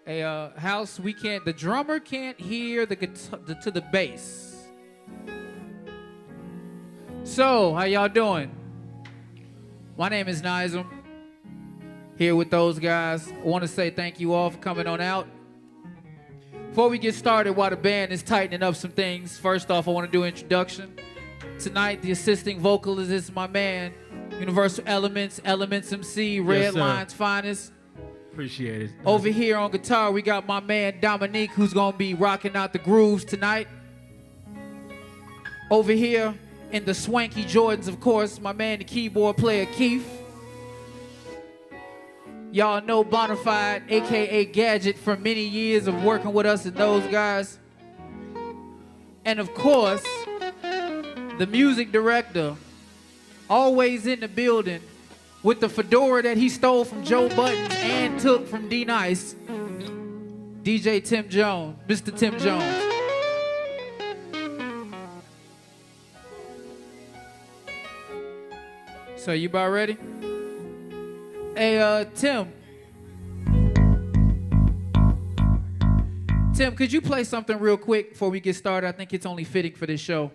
a house we can't, the drummer can't hear the guitar to the bass. So, how y'all doing? My name is Nizm. Here with those guys. I want to say thank you all for coming on out. Before we get started, while the band is tightening up some things, first off, I want to do an introduction. Tonight, the assisting vocalist is my man, Universal Elements, Elements MC, Red Line's finest. Appreciate it. Over here on guitar, we got my man Dominique, who's gonna be rocking out the grooves tonight. Over here in the swanky Jordans, of course, my man, the keyboard player Keith. Y'all know Bonafide, aka Gadget, from many years of working with us and those guys. And of course, the music director, always in the building, with the fedora that he stole from Joe Budden and took from D Nice, DJ Tim Jones, Mr. Tim Jones. So you about ready? Hey, Tim, could you play something real quick before we get started? I think it's only fitting for this show.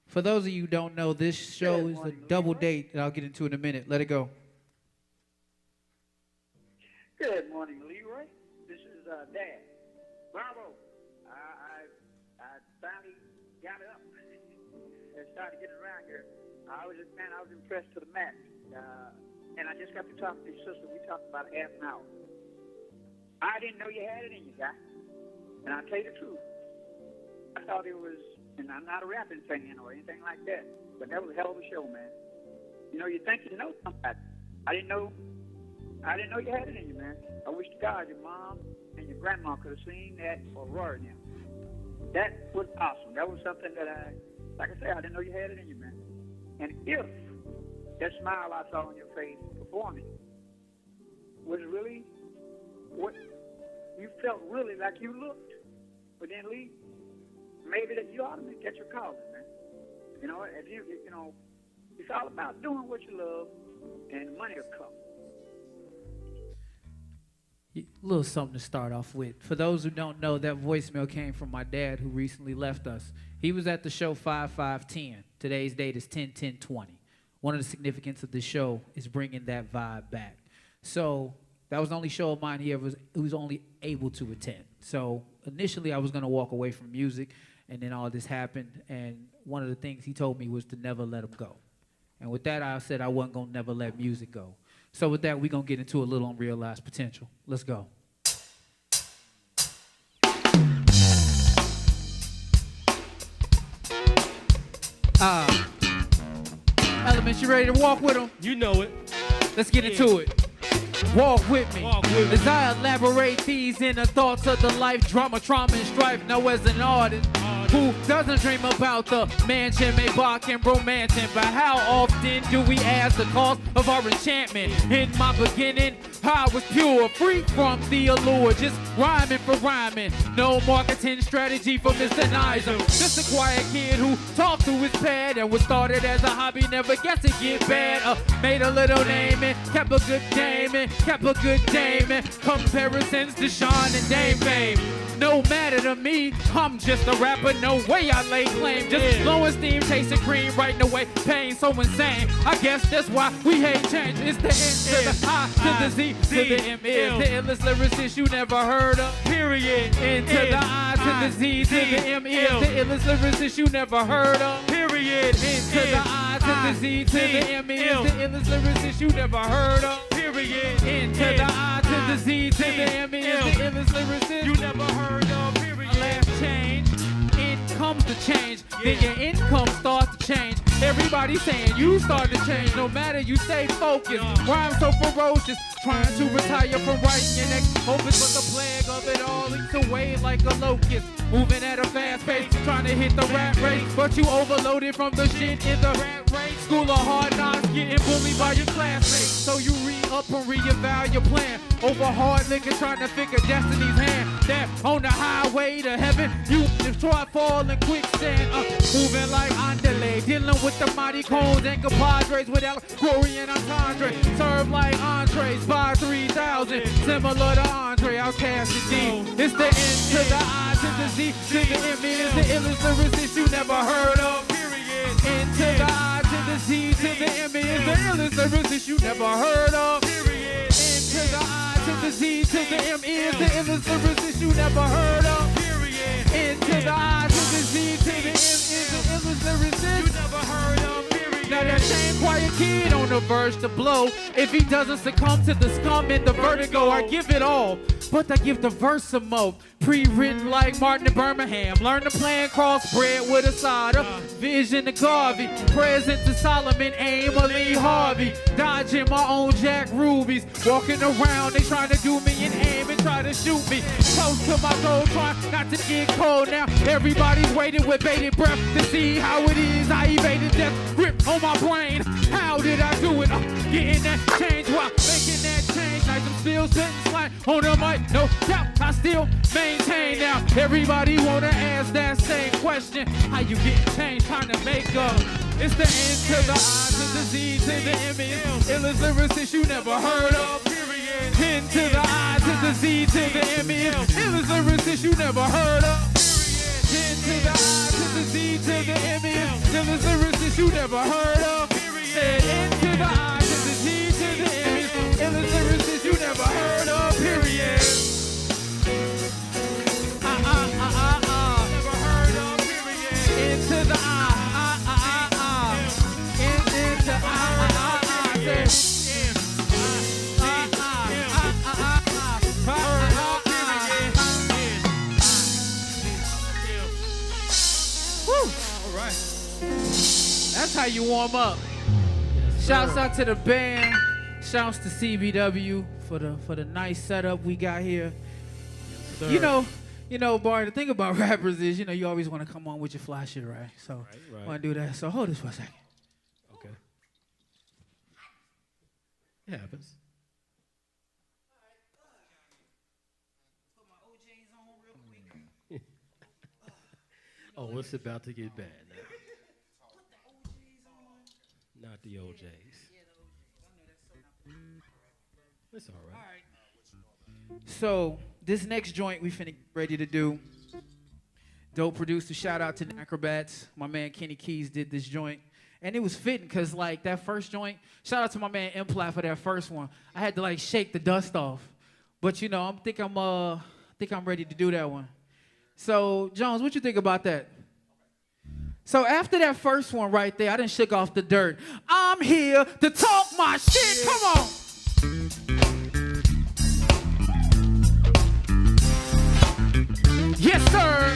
For those of you who don't know, this show is a double date that I'll get into in a minute. Let it go. Good morning, Leroy. This is Dad. Bravo. I finally got it up and started getting around here. I was impressed to the max. And I just got to talk to your sister. We talked about half an hour. I didn't know you had it in you, guy. And I'll tell you the truth. I thought it was, and I'm not a rapping fan or anything like that, but that was a hell of a show, man. You know, you think you know somebody. I didn't know you had it in you, man. I wish to God your mom and your grandma could have seen that or Roy and them. That was awesome. That was something that like I said, I didn't know you had it in you, man. And if that smile I saw on your face performing was really what you felt, really like you looked, but then Lee, maybe that you ought to make that your calling, man. You know, if you know, it's all about doing what you love, and the money will come. A little something to start off with. For those who don't know, that voicemail came from my dad, who recently left us. He was at the show 5/5/10. Today's date is 10/10/20. One of the significance of this show is bringing that vibe back. So that was the only show of mine he was only able to attend. So initially I was going to walk away from music, and then all this happened, and one of the things he told me was to never let him go. And with that, I said I wasn't going to never let music go. So with that, we're going to get into a little unrealized potential. Let's go. Elements, you ready to walk with them? You know it. Let's get into it. Walk with me. Walk with me. As I elaborate these inner thoughts of the life, drama, trauma, and strife. Now as an artist who doesn't dream about the mansion, Maybach and romancing, but how often do we ask the cause of our enchantment? In my beginning, I was pure, free from the allure, just rhyming for rhyming. No marketing strategy for Mr. Nizm. Just a quiet kid who talked through his pad and was started as a hobby, never guessed to get bad. Made a little name and kept a good game and kept a good dame and comparisons to Sean and Dame fame. No matter to me, I'm just a rapper, no way I lay claim. Just blowing steam, chasing cream, writing away pain, so insane. I guess that's why we hate change. It's the N to the I to the Z to the M is the illest lyricist you never heard of. Period. N to the I to the Z to the M is the illest lyricist you never heard of. Period. N to the I to the Z to the M is the illest lyricist you never heard of. Period. N to the I to the Z to the M is the illest lyricist you never heard of. Period. Last change. Comes to change, then your income starts to change. Everybody saying you start to change, no matter you stay focused. Rhyme so ferocious, trying to retire from writing your next opus, but the plague of it all eats away like a locust. Moving at a fast pace, trying to hit the rat race, but you overloaded from the shit in the rat race. School of hard knocks, getting bullied by your classmates, so you re-up and re-eval your plan. Over hard liquor, trying to figure destiny's hand. That on the highway to heaven, you destroy, fall in quicksand. Moving like Andale, dealing with the mighty cones and compadres with El Glory and Entendre. Serve like Andre. entrees by 3,000. Similar to Andre, I'll cast the D. It's the N to the I to the Z to the M. It's the illest lyricist you never heard of. N to the I to the Z to the M. It's the illest lyricist you never heard of. N to the I to the Z to the M. Is the illest lyricist you never heard of. N to the I to the Z to the M. Is the illest lyricist you never heard of. Now that same quiet kid on the verge to blow. If he doesn't succumb to the scum and the vertigo, I give it all, but I give the verse some more. Pre-written like Martin in Birmingham. Learn to plan crossbred with a side of Vision to Garvey. Present to Solomon, aim a Lee Harvey. Dodging my own Jack Rubies. Walking around, they trying to do me and aim and try to shoot me. Close to my goal, trying not to get cold now. Everybody's waiting with bated breath to see how it is. I evaded death, grip on my brain. How did I do it? Getting that change while making that change. Like I'm still sitting slang on the mic. No doubt, I still maintain now. Everybody wanna ask that same question. How you get change? Trying to make up. It's the N to the I to the Z to the M. Illest lyricist you never heard of. N to the I to the Z to the M. Illest lyricist you never heard of. N to the I to the Z to the M. Illest lyricist you never heard of. N to the I to the Z to the M. Illest lyricist you never heard of. Period. Never heard of. Period. Into the into Woo! All right. That's how you warm up. Shouts out to the band. Shouts to CBW for the nice setup we got here. You know, Barry, the thing about rappers is, you always want to come on with your fly shit, right? So I want to do that. So hold this for a second. Okay. It happens. Oh, it's about to get bad now. Not the OJs. It's all right. So this next joint we finna get ready to do. Dope producer, shout out to the Acrobats. My man Kenny Keys did this joint. And it was fitting because like that first joint, shout out to my man Implat for that first one. I had to like shake the dust off. But I think I'm ready to do that one. So Jones, what you think about that? So after that first one right there, I done shook off the dirt. I'm here to talk my shit. Come on. Yes, sir.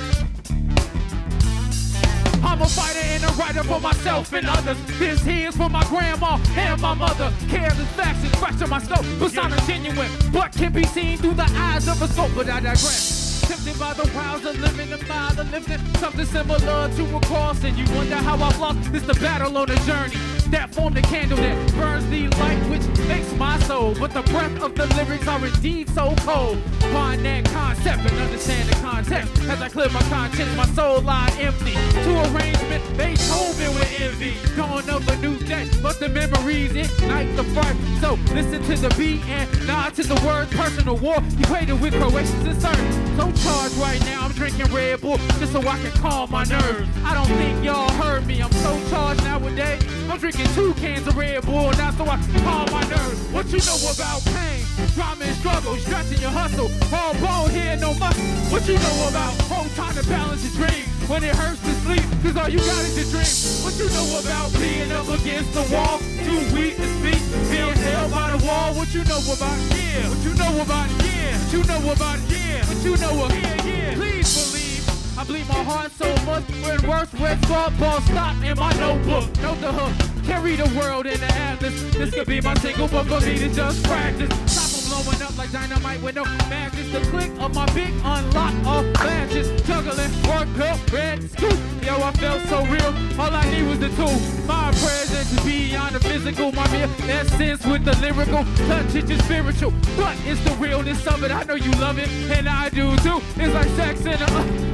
I'm a fighter and a writer for myself and others. This here's for my grandma and my mother. Careless facts is fresh to my scope. Persona genuine, but can be seen through the eyes of a scope. But I digress. Tempted by the wilds of living, the mile of lifting. Something similar to a cross, and you wonder how I've lost. It's the battle on the journey that formed the candle that burns the light, which makes my soul. But the breath of the lyrics are indeed so cold. Find that concept and understand the context. As I clear my conscience, my soul lied empty. To arrangement, Beethoven with envy. Dawn of a new day, but the memories ignite the fire. So listen to the beat and nod to the word personal war. Equated with Croatians and Serbs. So charged right now, I'm drinking Red Bull just so I can calm my nerves. I don't think y'all heard me, I'm so charged nowadays. I'm drinking 2 cans of Red Bull now so I can calm my nerves. What you know about pain, drama and struggle, stretching your hustle, all bone here, no muscle. What you know about whole time to balance your dream when it hurts to sleep, cause all you got is your dream. What you know about being up against the wall, too weak to speak, being held by the wall. What you know about, yeah, what you know about, yeah, what you know about, yeah, what you know about, yeah. Please believe, I bleed my heart so much when words red ball stop in my notebook. Note the hook, carry the world in the atlas. This could be my single, but for me to just practice. Stop from blowing up like dynamite with no matches. The click of my big unlock of matches. Juggling, work up, red scoop. Yo, I felt so real. All I need was the tool. My presence is beyond the physical. My mere essence with the lyrical touch is just spiritual. What is the realness of it? I know you love it, and I do too. It's like sex and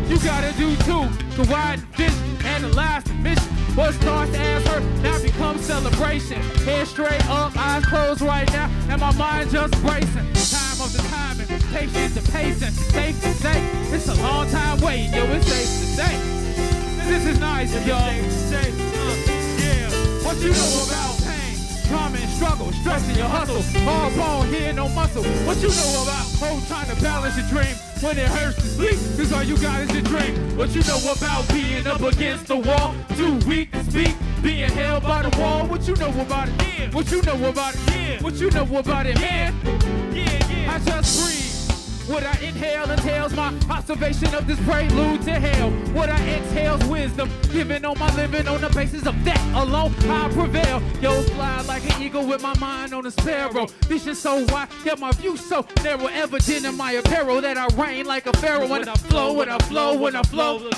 you gotta do too. The wide fish And the last mission was starts as hurt, now becomes celebration. Head straight up, eyes closed right now, and my mind just racing. Time of the timing, patience and pacing. Safe to say, it's a long time waiting, yo, it's safe to say. This is nice, y'all. Yeah. What you know about pain, trauma and struggle, stress in your hustle, hard bone, here no muscle. What you know about hope trying to balance your dream when it hurts to sleep, cause all you got is your dream. What you know about being up against the wall, too weak to speak, being held by the wall. What you know about it? Yeah. What you know about it? Yeah. What you know about it, man? Yeah. I just breathe. What I inhale entails my observation of this prelude to hell. What I exhale's wisdom, giving on my living on the basis of that alone I prevail. Yo, fly like an eagle with my mind on a sparrow. Vision so wide, yet my view so narrow. Evident in my apparel that I reign like a pharaoh. When I flow, when I flow, when I flow. From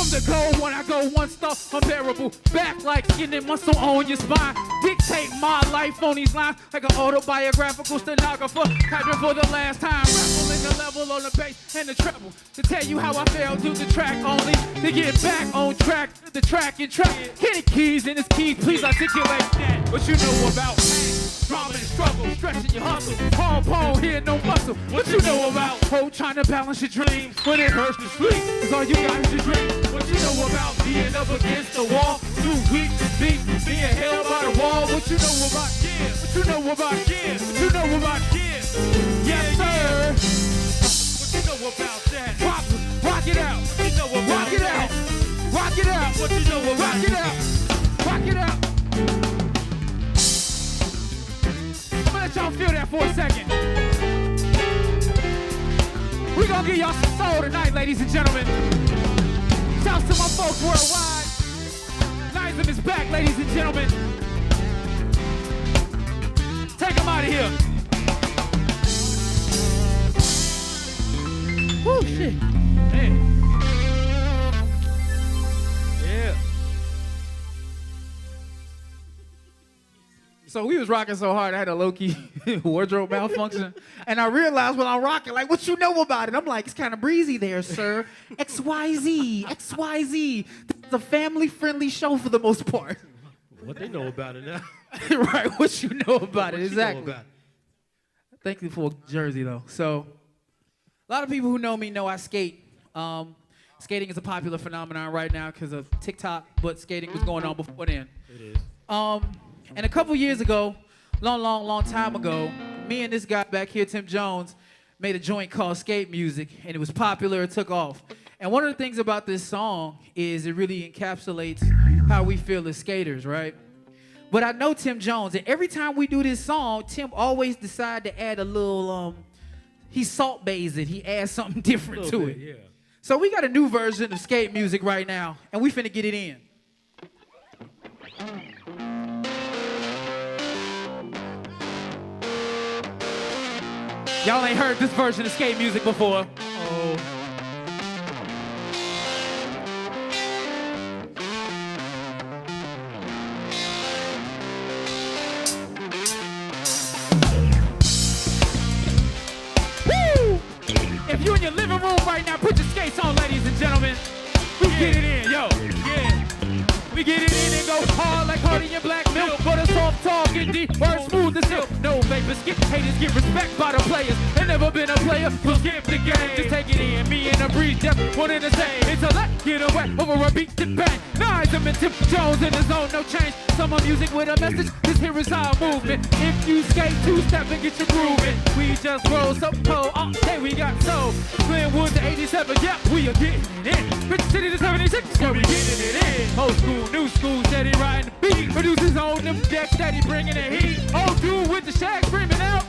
the goal, when I go one star, unbearable. Back like skin and muscle on your spine. Dictate my life on these lines like an autobiographical stenographer. Typing for the last time. In the level on the bass and the treble to tell you how I fell to the track only to get back on track, the track and track. Hit keys in his key, please articulate that. What you know about pain, drama and struggle, stretching your hustle, pole, here no muscle. What you know about hope trying to balance your dreams when it hurts to sleep, cause all you got is your dream. What you know about being up against the wall, too weak to speak, being held by the wall. What you know about, yeah, what you know about, yeah, what you know about, yeah, yes sir. What you know about that? Rock it out. What you know about rock it out. Rock it out. What you know about rock it out. Rock it out. I'm gonna let y'all feel that for a second. We gonna give y'all some soul tonight, ladies and gentlemen. Shouts to my folks worldwide. Nizm is back, ladies and gentlemen. Take them out of here. Woo, shit. Hey. Yeah. So we was rocking so hard, I had a low-key wardrobe malfunction. And I realized when I'm rocking, like, what you know about it? I'm like, it's kind of breezy there, sir. XYZ. It's a family-friendly show for the most part. What they know about it now? Right, what you know about it, exactly. Know about it? Thank you for Jersey, though. So, a lot of people who know me know I skate. Skating is a popular phenomenon right now because of TikTok, but skating was going on before then. It is. And a couple years ago, long time ago, me and this guy back here, Tim Jones, made a joint called Skate Music, and it was popular, it took off. And one of the things about this song is it really encapsulates how we feel as skaters, right? But I know Tim Jones, and every time we do this song, Tim always decide to add a little, he salt bays it. He adds something different to it. Yeah. So we got a new version of Skate Music right now, and we finna get it in. Y'all ain't heard this version of Skate Music before. Oh. If you're in your living room right now, put your skates on, ladies and gentlemen. We get it in, yo. Yeah. We get it in and go hard like Hardy and Black Milk. For the soft talk and deep words smooth as silk. No vapor skip, haters get respect by the players. Ain't never been a player who skip the game. Just take it in, me and a breeze, just one in the same. It's a let get away over a beat to bang. Nizm and Tim Jones in the zone, no change. Summer music with a message, this here is our movement. If you skate two-step and get your grooving. We just roll so cold, all day we got soul. Glenwood to 87, yeah, we are getting it in. Rich City to 76, yeah, we getting it in. Old school, new school, steady riding the beat. Producers on them decks, steady bringing the heat. Old dude with the shag screaming out.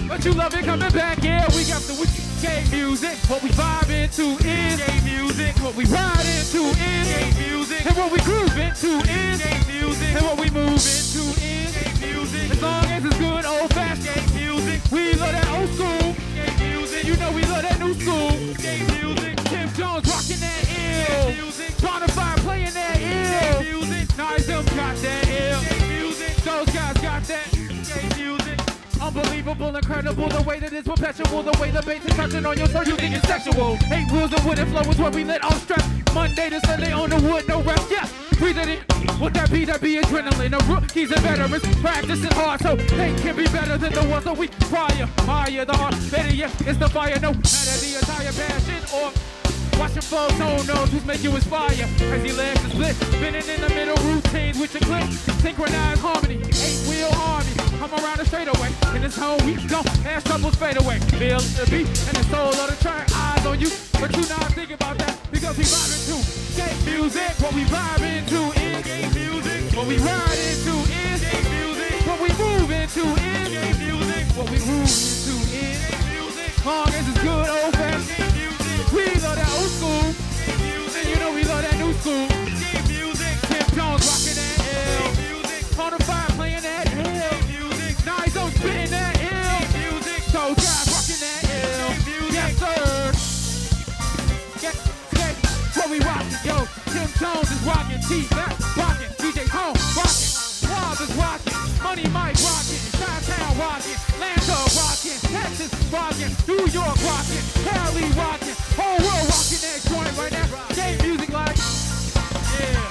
But you love it coming back, yeah, we got the wicked skate music. What we vibe into is skate music. What we ride into is skate music. And what we groove into is skate music. And what we move into is skate music. As long as it's good old-fashioned skate music. We love that old school skate music. You know we love that new school skate music. Tim Jones rocking that ill music. Bonafide playing that ill music. Nizm got that ill skate music. Those guys got that skate music. unbelievable, incredible, the way that it's perpetual, the way the bass is touching on your soul, you think it's sexual. 8 wheels of wood and flow is what we let off stress. Monday to Sunday on the wood, no rest, yeah. Breathe it in, what that be adrenaline. The rookies and veterans practicing hard, so they can be better than the ones a week prior. Higher, the heart, better yet, it's the fire, no matter the attire, passion, or watching folks on nose who's make you inspire. Crazy legs and split, spinning in the middle routines with your clip. Synchronized harmony, 8-wheel army. Come around the straightaway, in this home we go, ass troubles fade away. Feel the beat and the soul of the track, eyes on you. But you not thinking about that, because we vibing to skate music. What we vibing to is skate music. What we ride into is skate music. What we move into is skate music. What we move into is skate music. Long as it's good old fashioned music. We love that old school. And you know we love that new school. Skate music. Tim Jones rocking that L. On the fire playing that L. Nice on spitting that L. So guys rocking that L. Yes sir. What we rockin', yo, Tim Jones is rockin', T-Mac rockin', DJ Home rockin', Wob is rockin', Money Mike rockin', Chi-Town rockin', Atlanta rockin', Texas rockin', New York rockin', Cali rockin', whole world rockin' that joint right now. Game music like, yeah.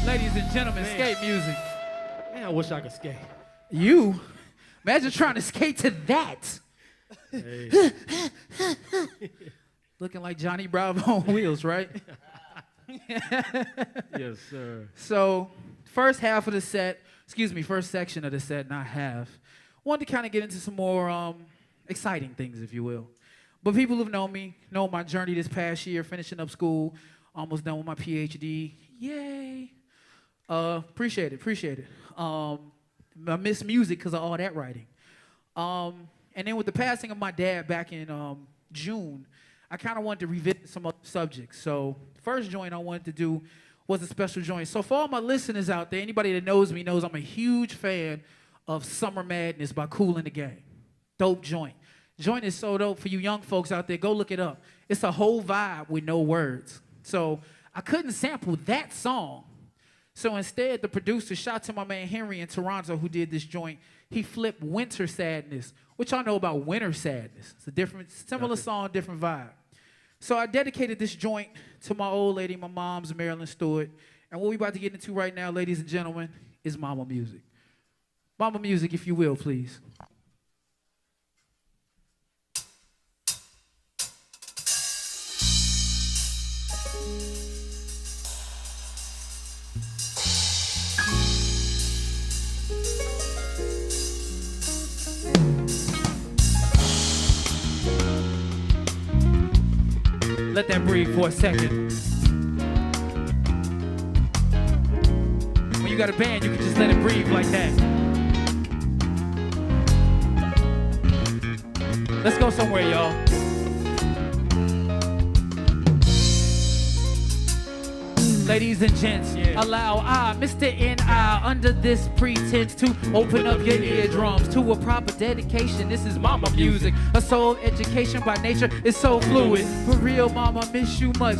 Ladies and gentlemen, skate music. Man, I wish I could skate. You? Imagine trying to skate to that. Hey. Looking like Johnny Bravo on wheels, right? Yes, sir. So, first section of the set, not half. Wanted to kind of get into some more exciting things, if you will. But people who've known me know my journey this past year, finishing up school, almost done with my PhD. Yay. Appreciate it. I miss music because of all that writing. And then with the passing of my dad back in June, I kind of wanted to revisit some other subjects. So first joint I wanted to do was a special joint. So for all my listeners out there, anybody that knows me knows I'm a huge fan of Summer Madness by Kool and the Gang. Dope joint. Joint is so dope for you young folks out there. Go look it up. It's a whole vibe with no words. So I couldn't sample that song. So instead, the producer shot to my man Henry in Toronto who did this joint. He flipped Winter Sadness, which y'all know about Winter Sadness. It's a different, similar song, different vibe. So I dedicated this joint to my old lady, my mom's Marilyn Stewart. And what we about to get into right now, ladies and gentlemen, is mama music. Mama music, if you will, please. Let that breathe for a second. When you got a band, you can just let it breathe like that. Let's go somewhere, y'all. Ladies and gents, allow I, Mr. N.I., under this pretense to open up your eardrums to a proper dedication. This is mama music, a soul education by nature is so fluid. For real, mama, miss you much.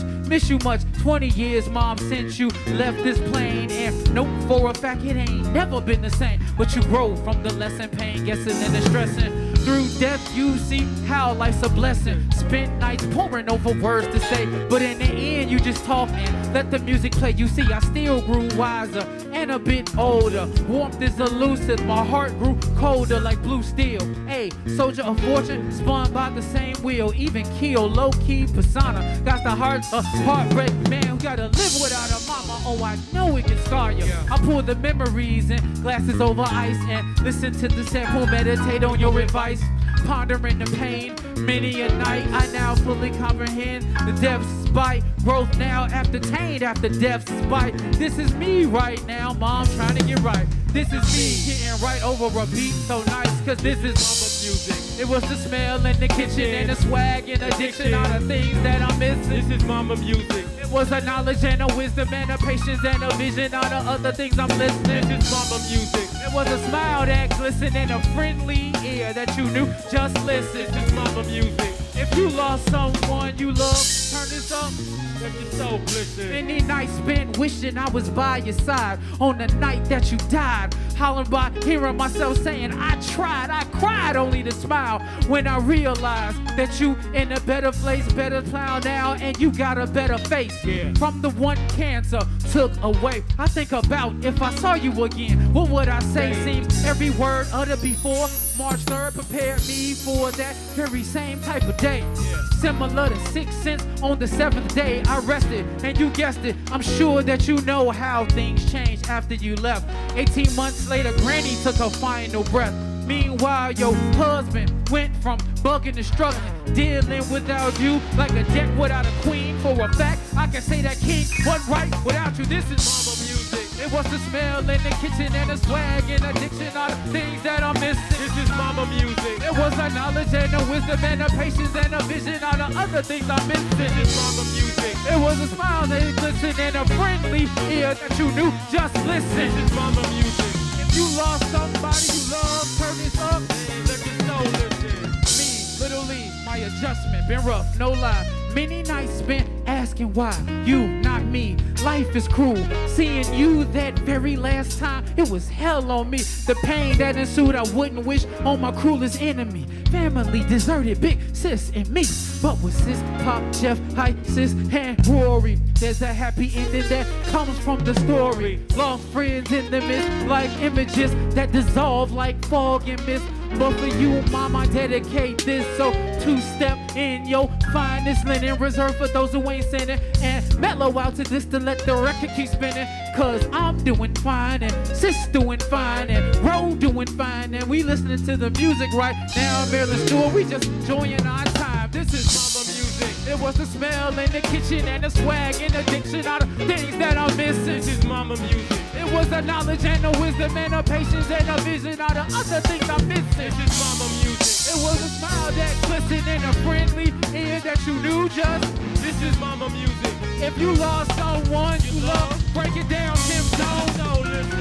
20 years, mom, since you left this plane. And nope, for a fact, it ain't never been the same. But you grow from the lesson, pain, guessing and distressing. Through death, you see how life's a blessing. Spent nights pouring over words to say, but in the end, you just talk and let the music play. You see, I still grew wiser and a bit older. Warmth is elusive, my heart grew colder like blue steel. Hey, soldier of fortune, spun by the same wheel. Even keel, low-key persona. Got the heart of heartbreak, man, who gotta live without a mama. Oh, I know it can scar you. I pull the memories and glasses over ice and listen to the sample, meditate on your advice. Pondering the pain, many a night I now fully comprehend the depths bite, growth now ascertained after death's bite. This is me right now, mom, trying to get right. This is me getting right over a beat so nice, cause this is mama music. It was the smell in the kitchen and the swag and addiction, all the things that I'm missing. This is mama music. It was a knowledge and a wisdom and a patience and a vision, all the other things I'm listening. This is mama music. It was a smile that glistened and a friendly ear that you knew, just listen. This is mama music. If you lost someone you love, turn this up. Let your soul glisten. Many nights spent wishing I was by your side on the night that you died. Hollering by hearing myself saying I tried. I cried only to smile when I realized that you in a better place, better plow now, and you got a better face. Yeah. From the one cancer took away. I think about if I saw you again, what would I say? Seems every word uttered before March 3rd prepared me for that very same type of day. Yeah. Similar to 6 cents on the 7th day I rested, and you guessed it, I'm sure that you know how things changed after you left. 18 months later, Granny took her final breath. Meanwhile, your husband went from bugging to struggling, dealing without you like a debt without a queen. For a fact, I can say that king wasn't right without you. This is mama music. It was the smell in the kitchen and the swag and addiction, all the things that I'm missing. This is mama music. It was the knowledge and the wisdom and the patience and the vision, all the other things I'm missing. This is mama music. It was a smile that glistened and a friendly ear that you knew just listen. This is mama music. If you lost somebody you love, turn this up. Let your soul listen. Me, Little Lee, my adjustment been rough, no lie. Many nights spent asking why you, not me. Life is cruel. Seeing you that very last time, it was hell on me. The pain that ensued, I wouldn't wish on my cruelest enemy. Family deserted, big sis and me. But with sis, Pop, Jeff, Hi, sis, and Rory, there's a happy ending that comes from the story. Lost friends in the midst, like images that dissolve like fog and mist. But for you, mom, I dedicate this. So two-step in your finest linen, reserved for those who ain't sinning, and mellow out to this to let the record keep spinning. Cause I'm doing fine, and sis doing fine, and Ro doing fine, and we listening to the music right now. Maryland Stewart, we just enjoying our time. This is mama music. It was the smell in the kitchen and the swag and addiction, all the things that I'm missing. This is mama music. It was the knowledge and the wisdom and the patience and the vision, all the other things I'm missing. This is mama music. It was a smile that glistened and a friendly ear that you knew just. This is mama music. If you lost someone you love, break it down, Tim Jones.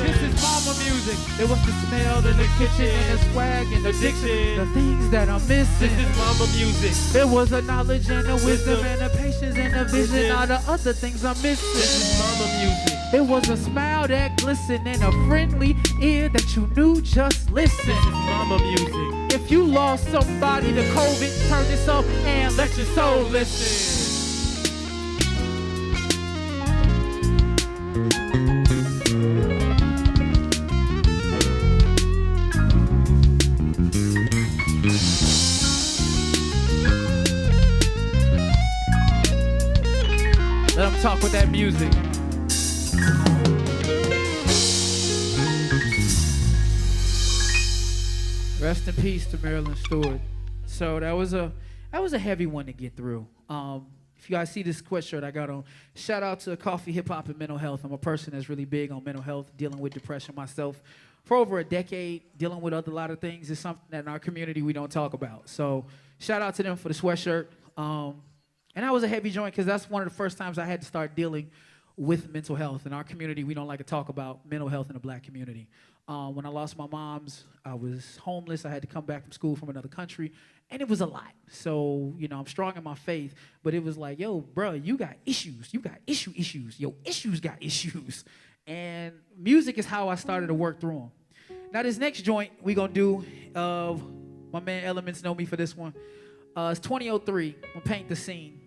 This is mama music. It was the smell in the kitchen and the swag and the addiction, the things that I'm missing. This is mama music. It was the knowledge and the wisdom and the patience and the vision, all the other things I'm missing. This is mama music. It was a smile that glistened and a friendly ear that you knew just listen. This is mama music. If you lost somebody to COVID, turn this up and let your soul listen. Let them talk with that music. Rest in peace to Marilyn Stewart. So that was a heavy one to get through. If you guys see this sweatshirt I got on, shout out to Coffee, Hip Hop, and Mental Health. I'm a person that's really big on mental health, dealing with depression myself. For over a decade, dealing with a lot of things is something that in our community we don't talk about. So shout out to them for the sweatshirt. And that was a heavy joint because that's one of the first times I had to start dealing with mental health. In our community, we don't like to talk about mental health in the black community. When I lost my mom's, I was homeless. I had to come back from school from another country, and it was a lot. So, you know, I'm strong in my faith, but it was like, yo, bro, you got issues. You got issues. Yo, issues got issues. And music is how I started to work through them. Now, this next joint we going to do, my man Elements know me for this one. It's 2003. I'm going to paint the scene.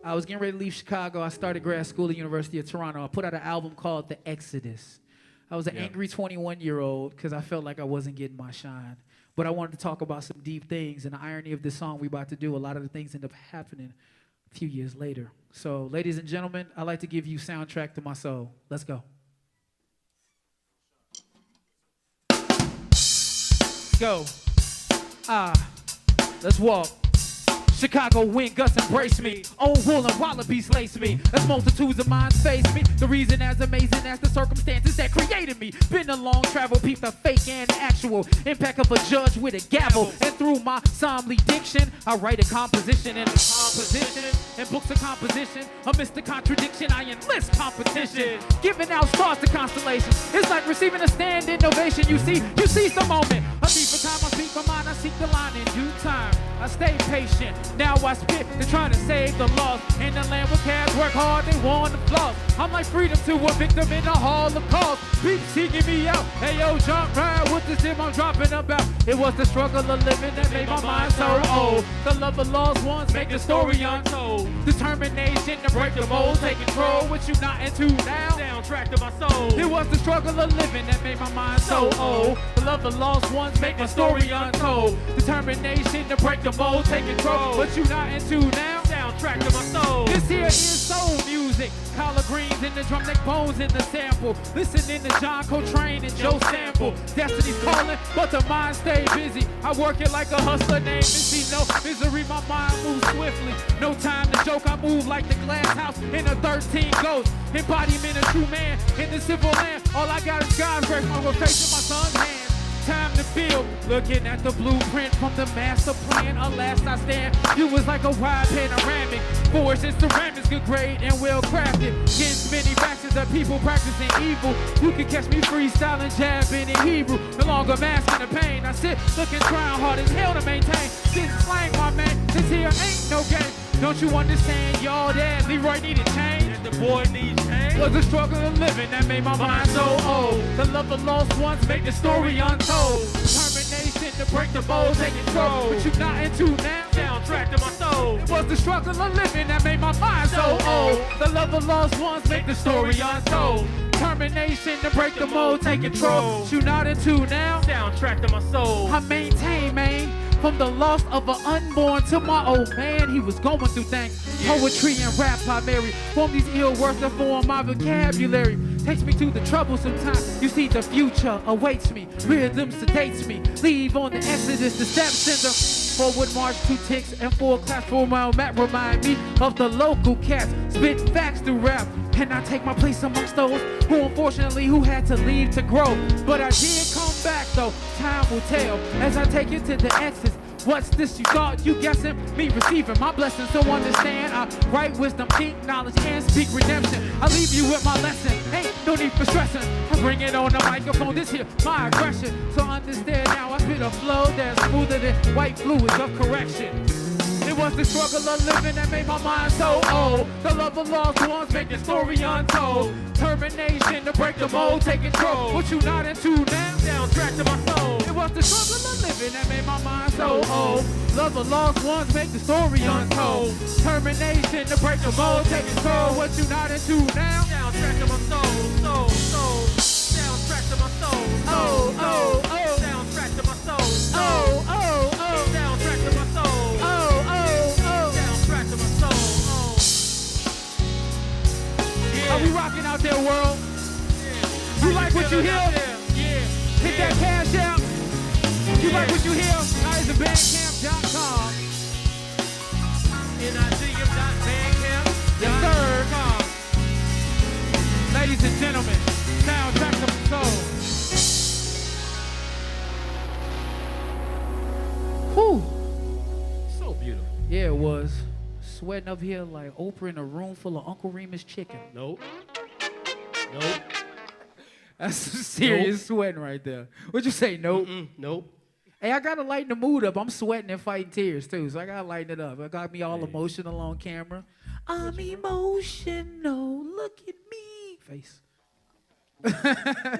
I was getting ready to leave Chicago. I started grad school at the University of Toronto. I put out an album called The Exodus. I was an angry 21-year-old because I felt like I wasn't getting my shine. But I wanted to talk about some deep things, and the irony of this song we about to do, a lot of the things end up happening a few years later. So, ladies and gentlemen, I'd like to give you Soundtrack to My Soul. Let's go. Go. Let's walk. Chicago wind gusts embrace me. Old wool and wallabies lace me. As multitudes of minds face me. The reason as amazing as the circumstances that created me. Been a long travel, peep the fake and actual impact of a judge with a gavel. And through my somely diction, I write a composition and composition and books of composition. Amidst the contradiction, I enlist competition. Giving out stars to constellations. It's like receiving a standing ovation. You see the moment. A thief of time. speak my mind, I seek the line in due time. I stay patient, now I spit. They're trying to save the lost. In the land where cats work hard, they want to floss. I'm like freedom to a victim in the Holocaust. Beats seeking me out. Hey yo, jump right with this dim I'm dropping about. It was the struggle of living that made my mind so old. The love of lost ones make the story untold. Determination to break the mold, take control. What you not into now? Soundtrack to my soul. It was the struggle of living that made my mind so old. The love of lost ones make my story untold. Determination to break the mold, take control. What you not into now? Soundtrack to my soul. This here is soul music. Collard greens in the drum neck bones in the sample. Listening to John Coltrane and Joe Sample. Destiny's calling, but the mind stay busy. I work it like a hustler named Missy. No misery, my mind moves swiftly. No time to joke, I move like the glass house in a 13 ghost. Embodiment of true man in the civil land. All I got is God's grace, my rotation, my son's hand. Time to build, looking at the blueprint from the master plan. Alas, I stand. You was like a wide panoramic. Forged in ceramics, good grade and well crafted. Against many factions of people practicing evil. You can catch me freestyling, jabbing in Hebrew. No longer masking the pain. I sit looking, trying hard as hell to maintain. This slang, my man. This here ain't no game. Don't you understand, y'all, that Leroy needed change? And the boy needs change. Was the struggle of living that made my mind so old. The love of lost ones make the story untold. Determination to break the mold, take control. But you not into now? Soundtrack to my soul. It was the struggle of living that made my mind so old. The love of lost ones make the story untold. Determination to break the mold, take control. But you not into now? Soundtrack to my soul. I maintain, man. From the loss of an unborn to my old man, he was going through things. Poetry and rap, I marry. Form these ill words that form my vocabulary. Takes me to the troublesome time. You see, the future awaits me. Rhythm sedates me. Leave on the exodus, the steps in the forward march, 2 ticks and 4 claps for my map. Remind me of the local cats. Spit facts through rap. Can I take my place amongst those who unfortunately who had to leave to grow? But I did come back though, time will tell. As I take it to the exits, what's this you thought you guessing? Me receiving my blessings, so understand. I write wisdom, think knowledge, and speak redemption. I leave you with my lesson, ain't no need for stressing. I bring it on the microphone, this here, my aggression. So understand now, I spit a flow that's smoother than white fluids of correction. It was the struggle of living that made my mind so old. The love of lost ones make the story untold. Determination to break the mold, take control. What you not into now? Soundtrack to my soul. It was the struggle of living that made my mind so old. Love of lost ones make the story untold. Determination to break the mold, take control. What you not into now? Soundtrack to my soul, soul. Soundtrack to my soul, oh, oh, oh. Soundtrack to my soul, oh, oh, oh. Soundtrack to my soul. Are we rocking out there, world? Yeah. You like what you hear? Yeah. Hit that cash out. You like what you hear? Nizm.bandcamp.com. Nizm.bandcamp.com. Yes, sir. Ladies and gentlemen, soundtrack to the soul. Whew. So beautiful. Yeah, it was. Sweating up here like Oprah in a room full of Uncle Remus chicken. Nope. That's some serious sweating right there. What'd you say, nope? Nope. Hey, I gotta lighten the mood up. I'm sweating and fighting tears too, so I gotta lighten it up. It got me all emotional on camera. I'm emotional, look at me. Face.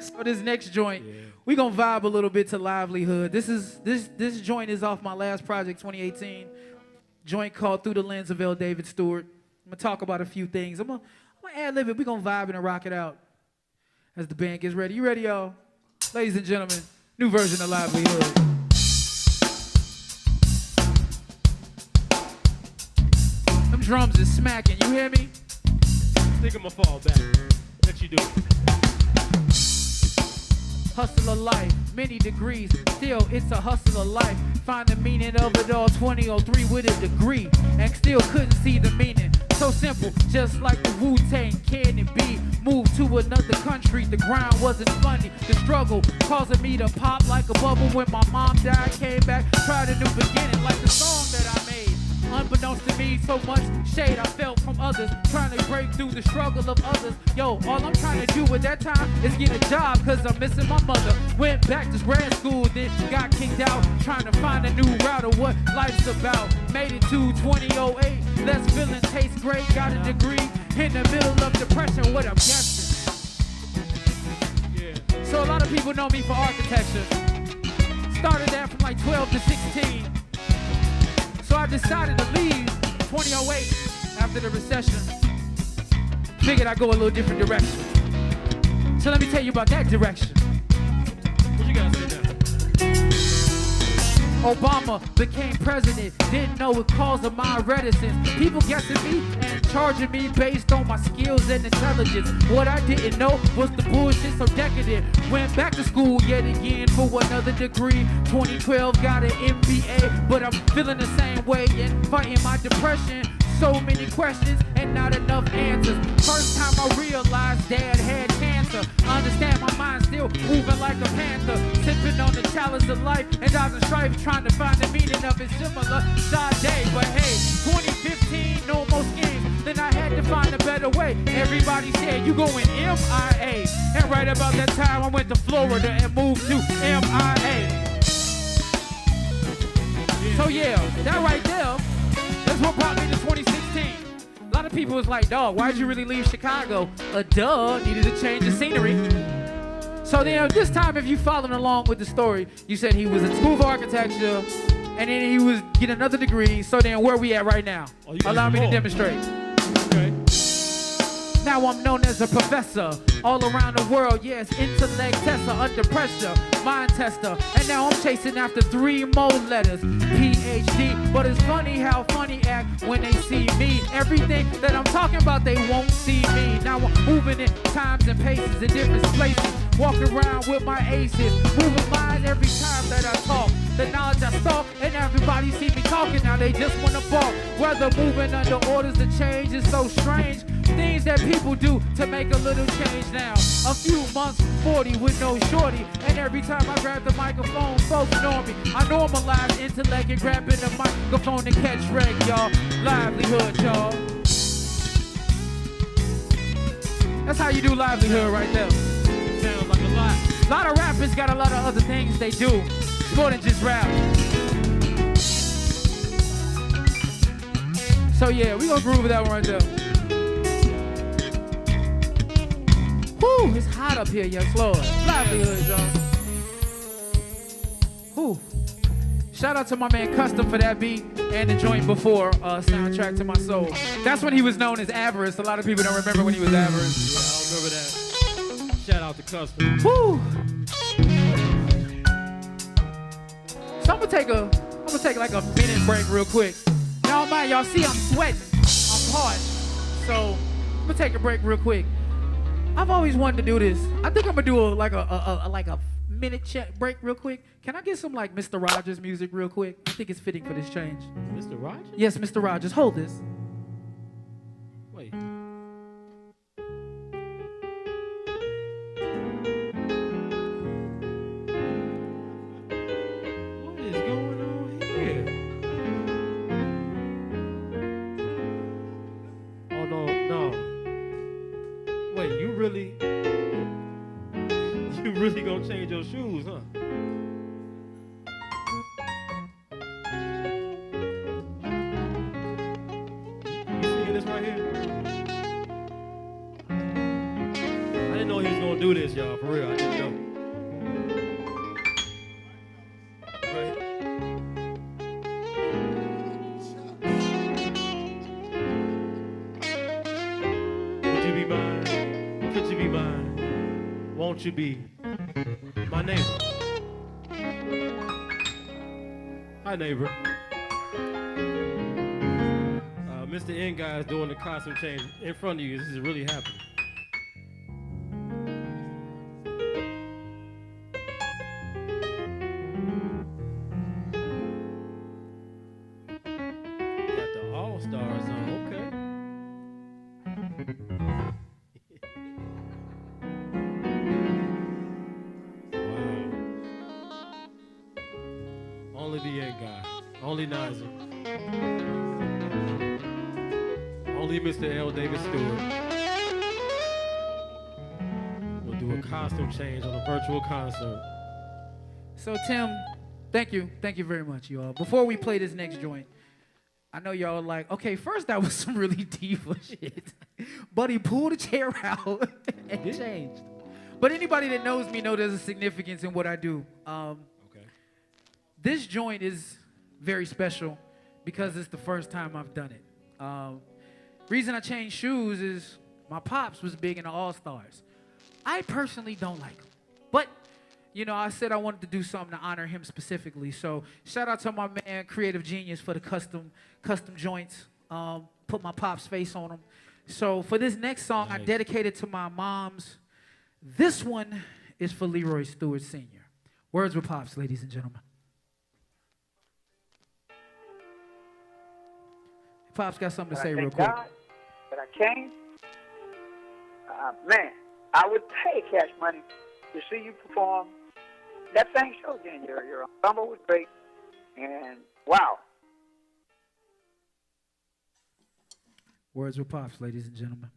So this next joint, we gonna vibe a little bit to Livelihood. This joint is off my last project, 2018. Joint called Through the Lens of L. David Stewart. I'm gonna talk about a few things. I'm gonna ad-lib it. We're gonna vibe and rock it out as the band gets ready. You ready, y'all? Ladies and gentlemen, new version of Livelihood. Them drums is smacking, you hear me? Think I'ma fall back. Let you do it. Hustle of life, many degrees, still it's a hustle of life. Find the meaning of it all, 2003 with a degree, and still couldn't see the meaning. So simple, just like the Wu-Tang, can it be? Moved to another country, the grind wasn't funny. The struggle causing me to pop like a bubble. When my mom died, came back, tried a new beginning, like the song that I made. Unbeknownst to me, so much shade I felt from others, trying to break through the struggle of others. Yo, all I'm trying to do at that time is get a job, cause I'm missing my mother. Went back to grad school, then got kicked out, trying to find a new route of what life's about. Made it to 2008, less feeling tastes great, got a degree in the middle of depression, what I'm guessing. Yeah. So a lot of people know me for architecture. Started that from like 12 to 16. So I decided to leave 2008 after the recession. Figured I'd go a little different direction. So let me tell you about that direction. What you guys say now? Obama became president, didn't know the cause of my reticence. People guessing me and charging me based on my skills and intelligence. What I didn't know was the bullshit so decadent. Went back to school yet again for another degree. 2012 got an MBA, but I'm feeling the same way and fighting my depression. So many questions and not enough answers. First time I realized Dad had cancer. I understand my mind still moving like a panther, sipping on the chalice of life and dodging strife, trying to find the meaning of it similar Sade. But hey, 2015, no more schemes. Then I had to find a better way. Everybody said you going MIA, and right about that time I went to Florida and moved to MIA. So yeah, that right there, that's what brought me to 2016. A lot of people was like, dog, why'd you really leave Chicago? Duh, needed a change of scenery. So then this time, if you following along with the story, you said he was in school for architecture, and then he was getting another degree. So then where we at right now? Allow me to demonstrate. Okay. Now I'm known as a professor all around the world. Yes, intellect tester, under pressure, mind tester. And now I'm chasing after 3 more letters, PhD. But it's funny how funny act when they see me. Everything that I'm talking about, they won't see me. Now I'm moving in times and paces in different places. Walking around with my aces, moving lines every time that I talk. The knowledge I stalk, and everybody see me talking. Now they just wanna balk. Whether moving under orders to change is so strange. Things that people do to make a little change now. A few months 40 with no shorty, and every time I grab the microphone, folks know me. I normalize intellect and grabbing the microphone to catch wreck, y'all. Livelihood, y'all. That's how you do livelihood right there. Sounds like a lot. A lot of rappers got a lot of other things they do. It's more than just rap. So yeah, we gonna groove with that one right there. Whew, it's hot up here, yes Lord. Livelihood, y'all. Whew. Shout out to my man Custom for that beat and the joint before, Soundtrack to My Soul. That's when he was known as Avarice. A lot of people don't remember when he was Avarice. Yeah, I remember that. Shout out to Custom. Whew. So I'm gonna take like a minute break real quick. Now mind, y'all see I'm sweating. I'm hot. So I'm gonna take a break real quick. I've always wanted to do this. I think I'm gonna do a minute break real quick. Can I get some like Mr. Rogers music real quick? I think it's fitting for this change. Mr. Rogers? Yes, Mr. Rogers, hold this. Wait. What is going on here? Oh no. Wait, you really gonna change your shoes, huh? You seeing this right here? I didn't know he was gonna do this, y'all. For real, I didn't know. Right. Would you be mine? Could you be mine? Won't you be my neighbor? Hi, neighbor. Mr. N guy is doing the costume change in front of you. This is really happening. Got the All-Stars on, okay. Only the N guy. Only Nizm. Only Mr. L. David Stewart will do a costume change on a virtual concert. So Tim, thank you very much, you all. Before we play this next joint, I know y'all are like, okay, first that was some really diva shit, but he pulled a chair out and changed. But anybody that knows me know there's a significance in what I do. Okay. This joint is very special because it's the first time I've done it. Reason I changed shoes is my pops was big into All-Stars. I personally don't like them, but you know, I said I wanted to do something to honor him specifically. So shout out to my man, Creative Genius, for the custom joints. Put my pop's face on them. So for this next song, nice. I dedicated to my moms. This one is for Leroy Stewart Sr. Words with Pops, ladies and gentlemen. Pops got something to say real quick. God, but I came. Man, I would pay cash money to see you perform that same show again. Your ensemble was great, and wow. Words with Pops, ladies and gentlemen.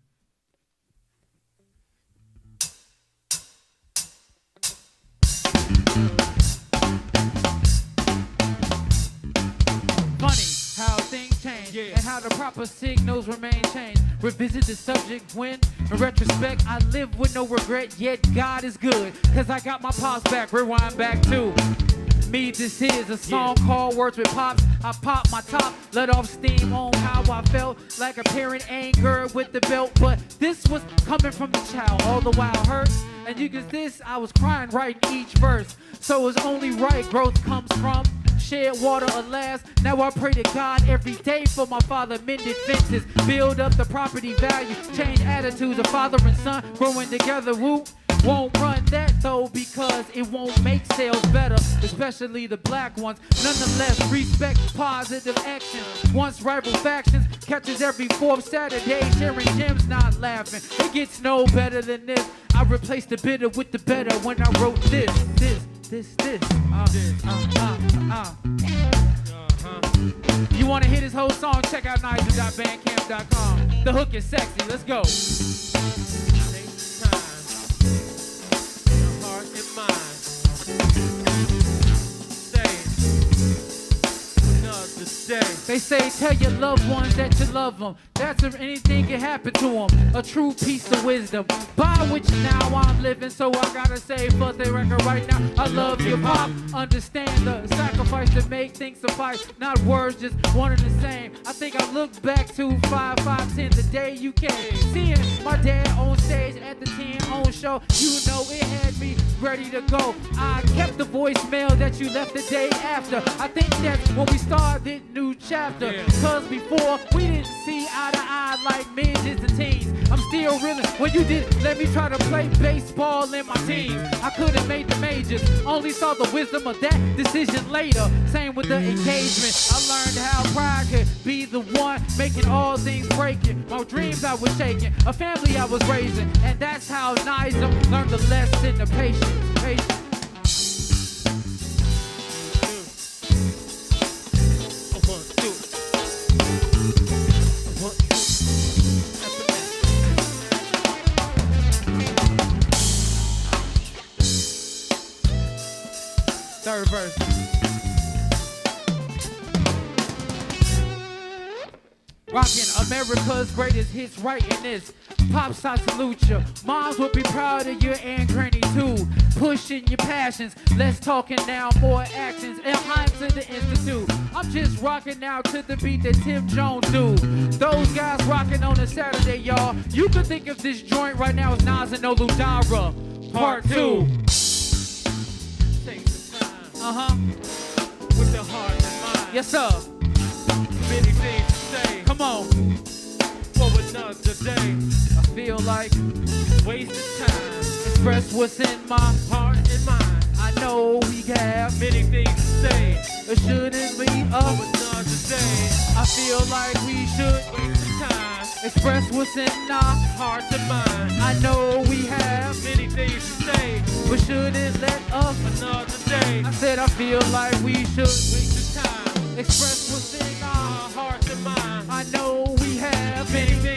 Funny how things change, and how the proper signals remain changed. Revisit the subject when, in retrospect, I live with no regret, yet God is good, cause I got my pops back. Rewind back to me, this is a song called Words with Pops. I popped my top, let off steam on how I felt, like a parent angered with the belt, but this was coming from the child, all the while hurt. And you get this, I was crying writing each verse, so it's only right growth comes from shed water alas. Now I pray to God every day for my father mended fences, build up the property value, change attitudes of father and son growing together. Woo. Won't run that though because it won't make sales better, especially the black ones. Nonetheless, respect positive action. Once rival factions catches every fourth Saturday, sharing gems, not laughing. It gets no better than this. I replaced the bitter with the better when I wrote this. You want to hear this whole song? Check out Nizm.bandcamp.com. The hook is sexy. Let's go. They say tell your loved ones that you love them. That's if anything can happen to them. A true piece of wisdom by which now I'm living. So I gotta say for the record right now, I love your pop. Understand the sacrifice to make things suffice. Not words, just one and the same. I think I look back to 5/5/10 the day you came. Seeing my dad on stage at the 10 on show, you know it had me ready to go. I kept the voicemail that you left the day after. I think that's when we started new chapter. Cause before we didn't see eye to eye like midgets and teens. I'm still reeling when you didn't let me try to play baseball in my teens. I couldn't make the majors, only saw the wisdom of that decision later. Same with the engagement. I learned how pride could be the one making all things breaking. My dreams I was shaking, a family I was raising, and that's how Nizm learned the lesson of patience. Third verse. Rockin' America's greatest hits right in this. Pops, I salute you. Moms would be proud of you and granny too. Pushing your passions, less talking now, more actions. And I'm to the Institute. I'm just rocking now to the beat that Tim Jones do. Those guys rocking on a Saturday, y'all. You could think of this joint right now as Nas and Oludara, part 2. Take the time. With your heart and mind. Yes, sir. Many things to say. Come on. For another day. I feel like wasted time. Express what's in my heart and mind. I know we have many things to say. It shouldn't leave us for another day. I feel like we should waste the time. Express what's in our heart and mind. I know we have many things to say, but shouldn't let us another day. I said I feel like we should waste the time. Express what's in our heart and mind. I know we have many things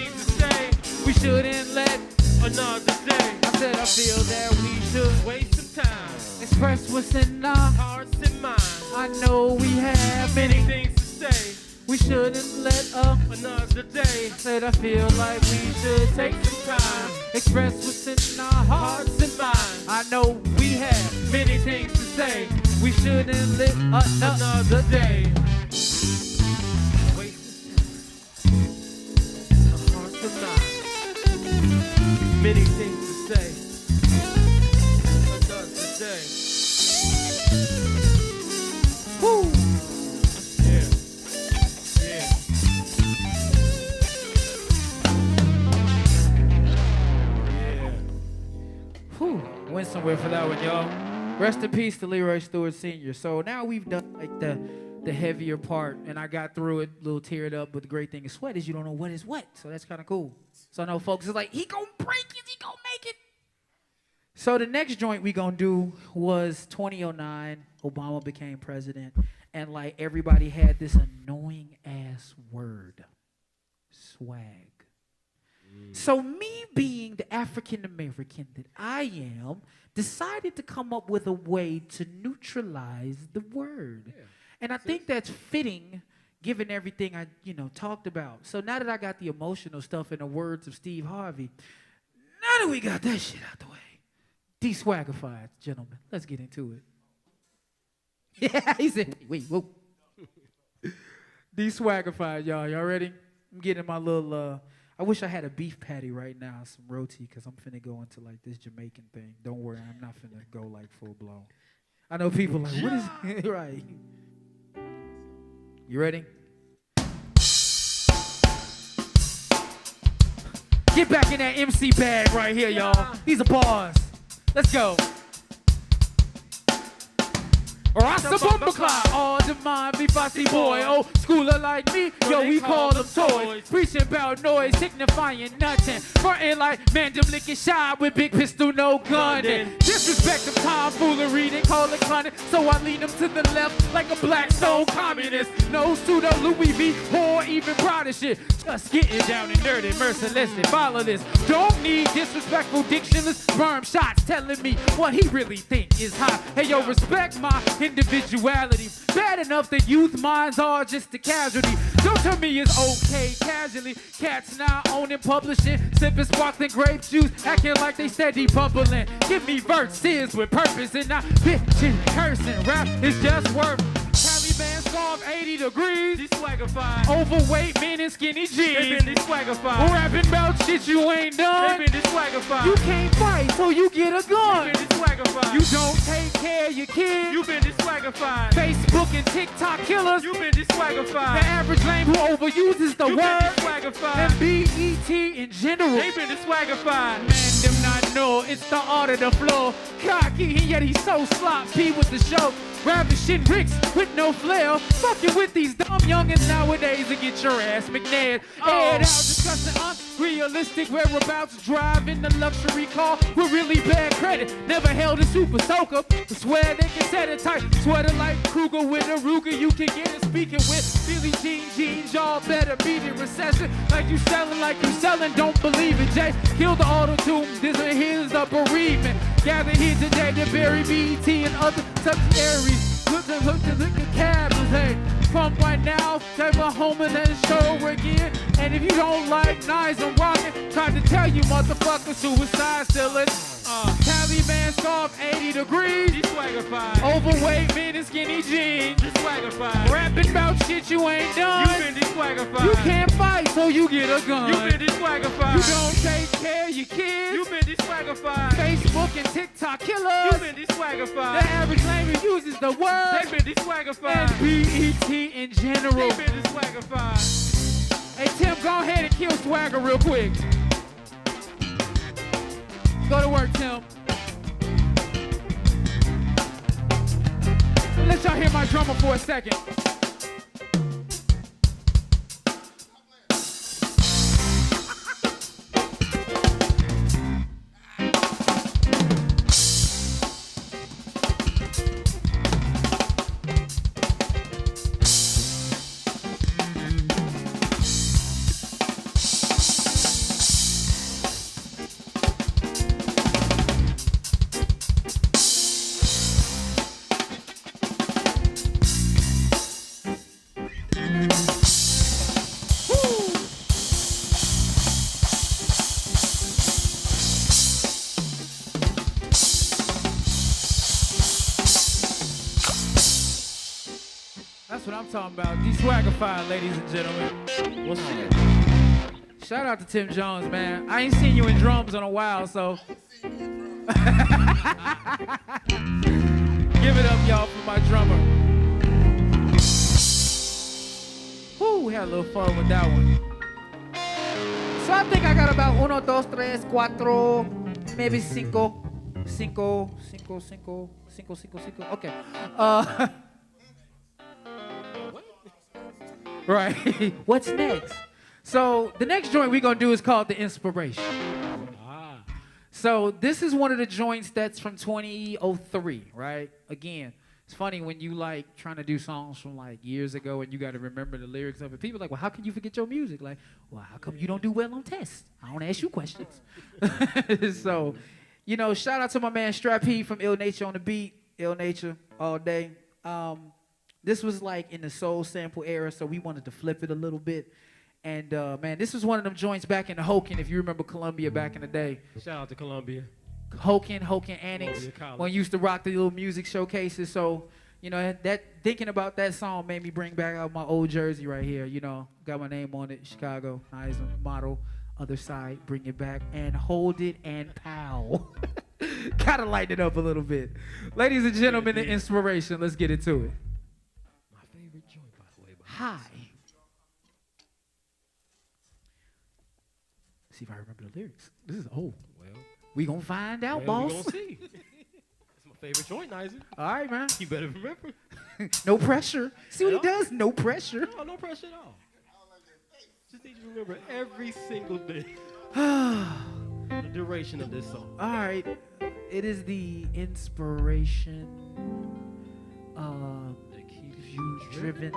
another day. I said I feel that we should Waste some time, express what's in our hearts and minds. I know we have Many many. things to say. We shouldn't let up. Another day. Said I feel like we should take Take some time, express what's in our hearts and minds. I know we have many things to say. We shouldn't live another day. Waste some hearts and minds. Many things to say. Another day. Woo! Yeah. Yeah. Yeah. Whew. Went somewhere for that one, y'all. Rest in peace to Leroy Stewart Sr. So now we've done like the heavier part, and I got through it, a little teared up, but the great thing is sweat is you don't know what is what, so that's kind of cool. So I know folks is like, he gonna break it, he gonna make it. So the next joint we gonna do was 2009, Obama became president, and like everybody had this annoying ass word, swag. So me being the African American that I am, decided to come up with a way to neutralize the word. Yeah. And I think that's fitting given everything I, talked about. So now that I got the emotional stuff in the words of Steve Harvey, now that we got that shit out the way, de-swaggified, gentlemen. Let's get into it. Yeah, he said, wait, whoa. De-swaggified, y'all. Y'all ready? I'm getting my little, I wish I had a beef patty right now, some roti, because I'm finna go into like this Jamaican thing. Don't worry, I'm not finna go like full blown. I know people like, what is it? Right. You ready? Get back in that MC bag right here, y'all. These are bars. Let's go. Rasta bumper clock, all the mind be fussy boy. Oh, schooler like me, yo, we call them toys. Preaching about noise, signifying nothing. Frontin' like man, them licking shy with big pistol, no gun. And disrespect of tomfoolery, they call it cunning. So I lean them to the left like a black stone communist. No pseudo Louis V, or even proud of shit. Just getting down and dirty, mercilessly follow this. Don't need disrespectful dictionless sperm shots telling me what he really think is hot. Hey yo, respect my individuality. Bad enough that youth minds are just a casualty. Don't tell me it's okay casually. Cats now owning, publishing, sipping sparkling grape juice, acting like they steady bubbling. Give me verses with purpose and not bitching, cursing. Rap is just work. Taliban scarf 80 degrees. De-swaggified. Overweight men in skinny jeans. They been de-swaggified. Rapping about shit you ain't done. They been de-swaggified. You can't fight, so you get a gun. You been de-swaggified. You don't take care of your kids. You been de-swaggified. Facebook and TikTok killers. You been de-swaggified. The average lame who overuses the You word. been de-swaggified. And BET in general. They been de-swaggified. Man, them not know it's the art of the floor. Cocky, and yet he's so sloppy with the show. Ravishing Ricks with no flair. Fucking with these dumb youngins nowadays and get your ass McNair. Head out discussing unrealistic whereabouts. Driving the luxury car with really bad credit. Never held a super soaker. Swear they can set it tight. Sweater like Kruger with a Ruger. You can get it speaking with Billie Jean jeans. Y'all better beat it. Recession like you selling. Don't believe it, Jay. Kill the auto-tune. This is here's the bereavement. Gather here today to bury BET and other subsidiaries. Look at cabs, hey. From right now, take my home and then show again. And if you don't like Nizm rockin', tried to tell you motherfuckers suicide stealing. Taliban scarf 80 degrees. De-swaggified. Overweight men in skinny jeans. De-swaggified. Rapping about shit you ain't done. You been de-swaggified. You can't fight, so you get a gun. You been de-swaggified. You don't take care of your kids. You been de-swaggified. Facebook and TikTok killers. You been de-swaggified. The average lame who uses the word. They been de-swaggified. And BET in general. They been de-swaggified. Hey Tim, go ahead and kill Swagger real quick. Go to work, Tim. Let y'all hear my drummer for a second. That's what I'm talking about. Deswaggified, ladies and gentlemen. What's that? Shout out to Tim Jones, man. I ain't seen you in drums in a while, so. Give it up, y'all, for my drummer. Whew, we had a little fun with that one. So I think I got about 1, 2, 3, 4, maybe 5. Okay. Right. What's next? So the next joint we're going to do is called The Inspiration. So this is one of the joints that's from 2003, right? Again, it's funny when you like trying to do songs from like years ago and you got to remember the lyrics of it. People are like, well, how can you forget your music? Like, well, how come you don't do well on tests? I don't ask you questions. So, you know, shout out to my man Strappy from Ill Nature on the beat. Ill Nature all day. This was like in the soul sample era, so we wanted to flip it a little bit. And, man, this was one of them joints back in the Hoken, if you remember Columbia back in the day. Shout out to Columbia. Hoken Annex, when you used to rock the little music showcases. So, you know, that thinking about that song made me bring back out my old jersey right here. You know, got my name on it, Chicago, Nizm, motto, other side, bring it back, and hold it and pow. Gotta lighten it up a little bit. Ladies and gentlemen, The Inspiration, let's get into it. My favorite joint, by the way. Hi. See if I remember the lyrics. This is old. Well, we gonna find out, well, boss. we gonna see. It's my favorite joint, Nizm. All right, man. You better remember. No pressure. See what he does? No pressure. No pressure at all. Just need you to remember every single thing. The duration of this song. All right. It is the inspiration That keeps you driven,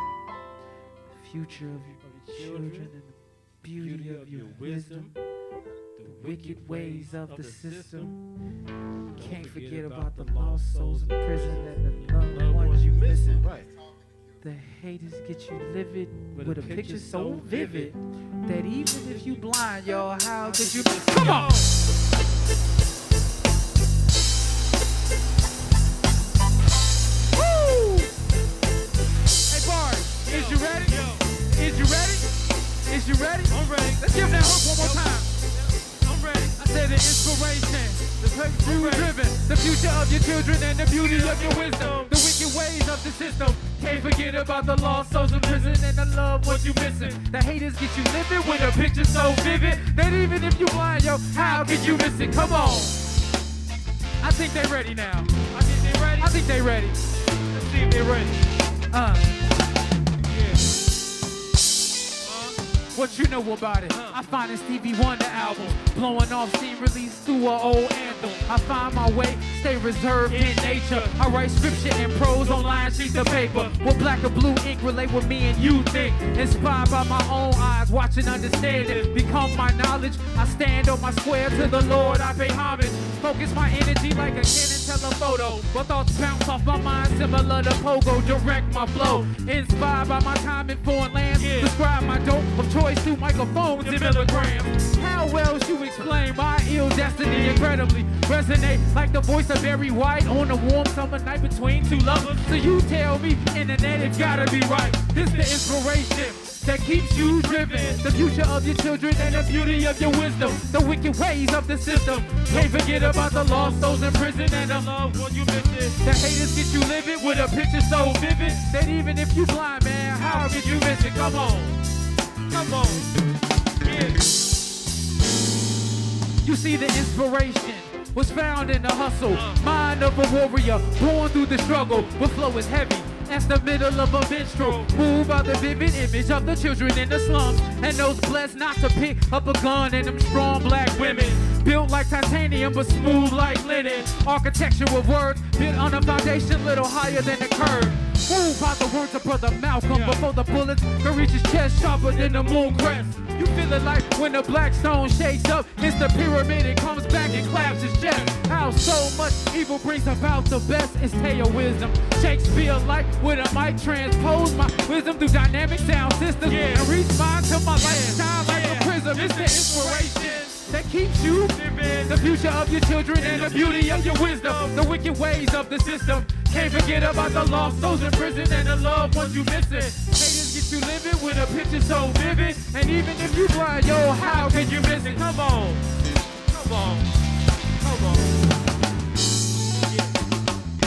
future of your children, and the beauty of your wisdom, the wicked ways of the system. Can't forget about the lost souls in prison and the loved ones you missing. Right. The haters get you livid with a picture so vivid that even if you blind, y'all, how could you? Come on! Woo! Hey, Bard, is you ready? Is you ready? Is you ready? I'm ready. Let's give that hook one more time. I'm ready. I said the inspiration, the purpose you driven, the future of your children and the beauty of your wisdom, the wicked ways of the system. Can't forget about the lost souls in prison and the loved ones you missing. The haters get you living with a picture so vivid that even if you blind, yo, how could you miss it? Come on. I think they ready now. I think they ready. I think they ready. Let's see if they're ready. What you know about it? I find a Stevie Wonder album blowing off steam release through an old anthem. I find my way, stay reserved in nature. I write scripture and prose on line sheets of paper. With black or blue ink relate what me and you think. Inspired by my own eyes, watch and understand it. Become my knowledge. I stand on my square to the Lord. I pay homage. Focus my energy like a Canon telephoto. But thoughts bounce off my mind similar to pogo. Direct my flow. Inspired by my time in foreign lands. Describe my dope of choice through microphones and milligrams. How well you explain my ill destiny incredibly resonate like the voice of Barry White on a warm summer night between two lovers. So you tell me, internet, it's gotta be right. This the inspiration that keeps you driven, the future of your children and the beauty of your wisdom, the wicked ways of the system. Can't forget about the lost souls in prison and the loved one you missing. The haters get you living with a picture so vivid that even if you blind, man, how could you miss it? Come on. Come on. Yeah. You see, the inspiration was found in the hustle. Mind of a warrior, born through the struggle. But flow is heavy. That's the middle of a minstrel. Move out the vivid image of the children in the slums. And those blessed not to pick up a gun and them strong black women. Built like titanium but smooth like linen. Architecture of words built on a foundation little higher than the curve. Move by the words of Brother Malcolm before the bullets can reach his chest sharper than the moon crest. You feel it like when the black stone shakes up, it's the pyramid, it comes back and claps his chest. How so much evil brings about the best is tale wisdom. Shakespeare like with a mic transpose my wisdom through dynamic sound systems and reach mine to my lifestyle like a prism. It's the inspiration that keeps you living, the future of your children and the beauty of your wisdom, the wicked ways of the system. Can't forget about the lost souls in prison and the loved ones you missing. Haters get you living with a picture so vivid. And even if you blind, yo, how could you miss it? Come on. Come on. Come on.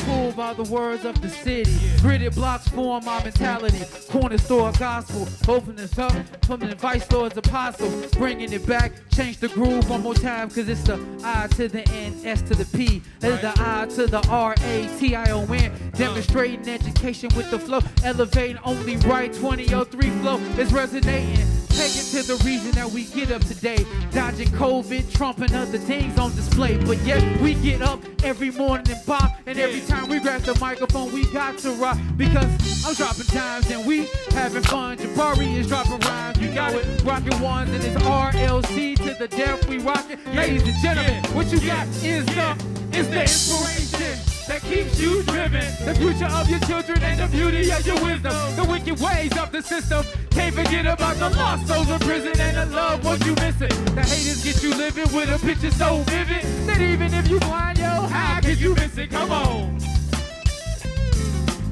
Pulled by the words of the city. Gritted blocks form my mentality. Corner store gospel. Open this up from the Vice Lord's apostle. Bringing it back. Change the groove one more time. Cause it's the I to the N, S to the P. It's the I to the R-A-T-I-O-N. Demonstrating education with the flow. Elevating only right. 2003 flow is resonating. Taken to the reason that we get up today. Dodging COVID, Trump and other things on display. But yet we get up every morning and pop. And every time we grab the microphone, we got to rock. Because I'm dropping times and we having fun. Jabari is dropping rhymes. You got it. Rocking ones and it's RLC to the death. We rocking. Ladies and gentlemen, what you got is the inspiration that keeps you driven. The future of your children and the beauty of your wisdom. The wicked ways of the system. Can't forget about the lost souls in prison and the loved ones you missing. The haters get you living with a picture so vivid that even if you blind, yo, how could you miss it? Come on.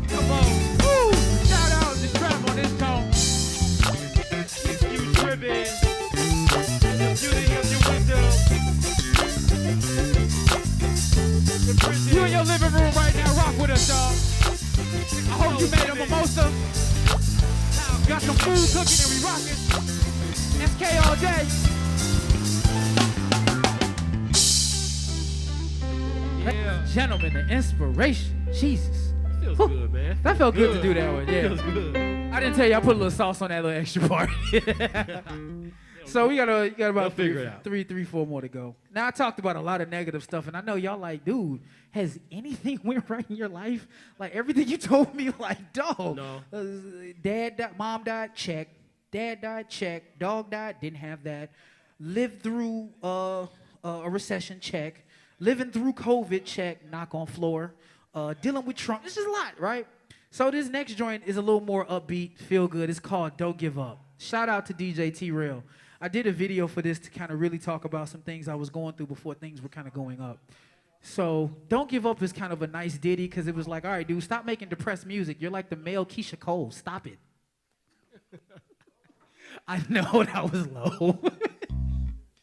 Come on. Woo! Shout out to Trap on this tone. Keep you driven. The beauty of your wisdom. You in your living room right now, rock with us, y'all. I hope you made a mimosa. Got some food cooking and we rocking. SK all day. Yeah. Gentlemen, the inspiration. Jesus. Feels good, man. That felt good to do that one, yeah. Feels good. I didn't tell you, I put a little sauce on that little extra part. So we got about three, four more to go. Now I talked about a lot of negative stuff, and I know y'all like, dude, has anything went right in your life? Like everything you told me, like, dog. No. Dad died, mom died, check. Dad died, check. Dog died, didn't have that. Lived through a recession, check. Living through COVID, check. Knock on floor. Dealing with Trump. This is a lot, right? So this next joint is a little more upbeat, feel good. It's called Don't Give Up. Shout out to DJ T-Rail. I did a video for this to kind of really talk about some things I was going through before things were kind of going up. So Don't Give Up is kind of a nice ditty because it was like, all right, dude, stop making depressed music. You're like the male Keisha Cole. Stop it. I know that was low.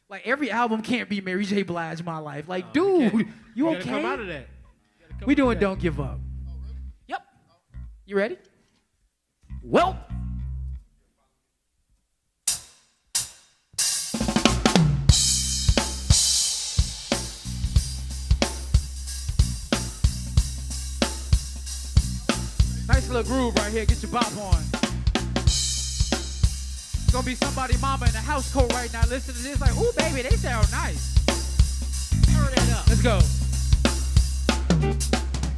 Like every album can't be Mary J. Blige, My Life. Like, dude, you okay? Come out of that. We doing Don't Give Up. Yep. You ready? Well. Nice little groove right here. Get your bop on. It's gonna be somebody mama in the house coat right now. Listen to this, like, ooh, baby, they sound nice. Turn that up. Let's go.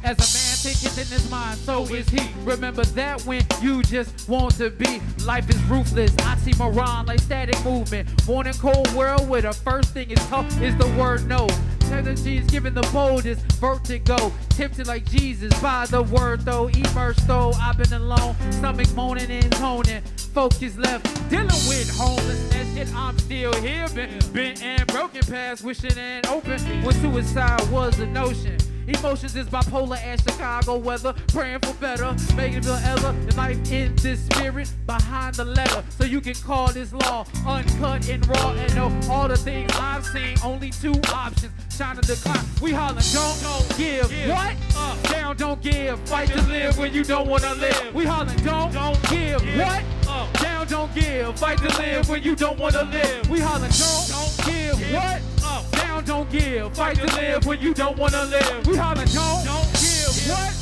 As a man thinketh in his mind, so is he. Remember that when you just want to be. Life is ruthless. Oxymoron like static movement. Born in cold world where the first thing is tough is the word no. Tendency is given the boldest vertigo. Tempted like Jesus by the word though. Immersed though. I've been alone. Stomach moaning and toning. Focus left. Dealing with homelessness. Shit, I'm still here. Been and broken past. Wishing and open. When suicide was a notion. Emotions is bipolar as Chicago weather. Praying for better, making it feel ever. The life in this spirit behind the letter. So you can call this law uncut and raw. And know all the things I've seen. Only two options. Shine or decline. We hollering, don't give. What? Down, don't give. Fight to live when you don't want to live. We hollering, don't give. What? Down, don't give. Fight to live when you don't want to live. We hollering, don't give. What? Down, don't give. Fight to live when you don't want to live. We hollering, don't give. What?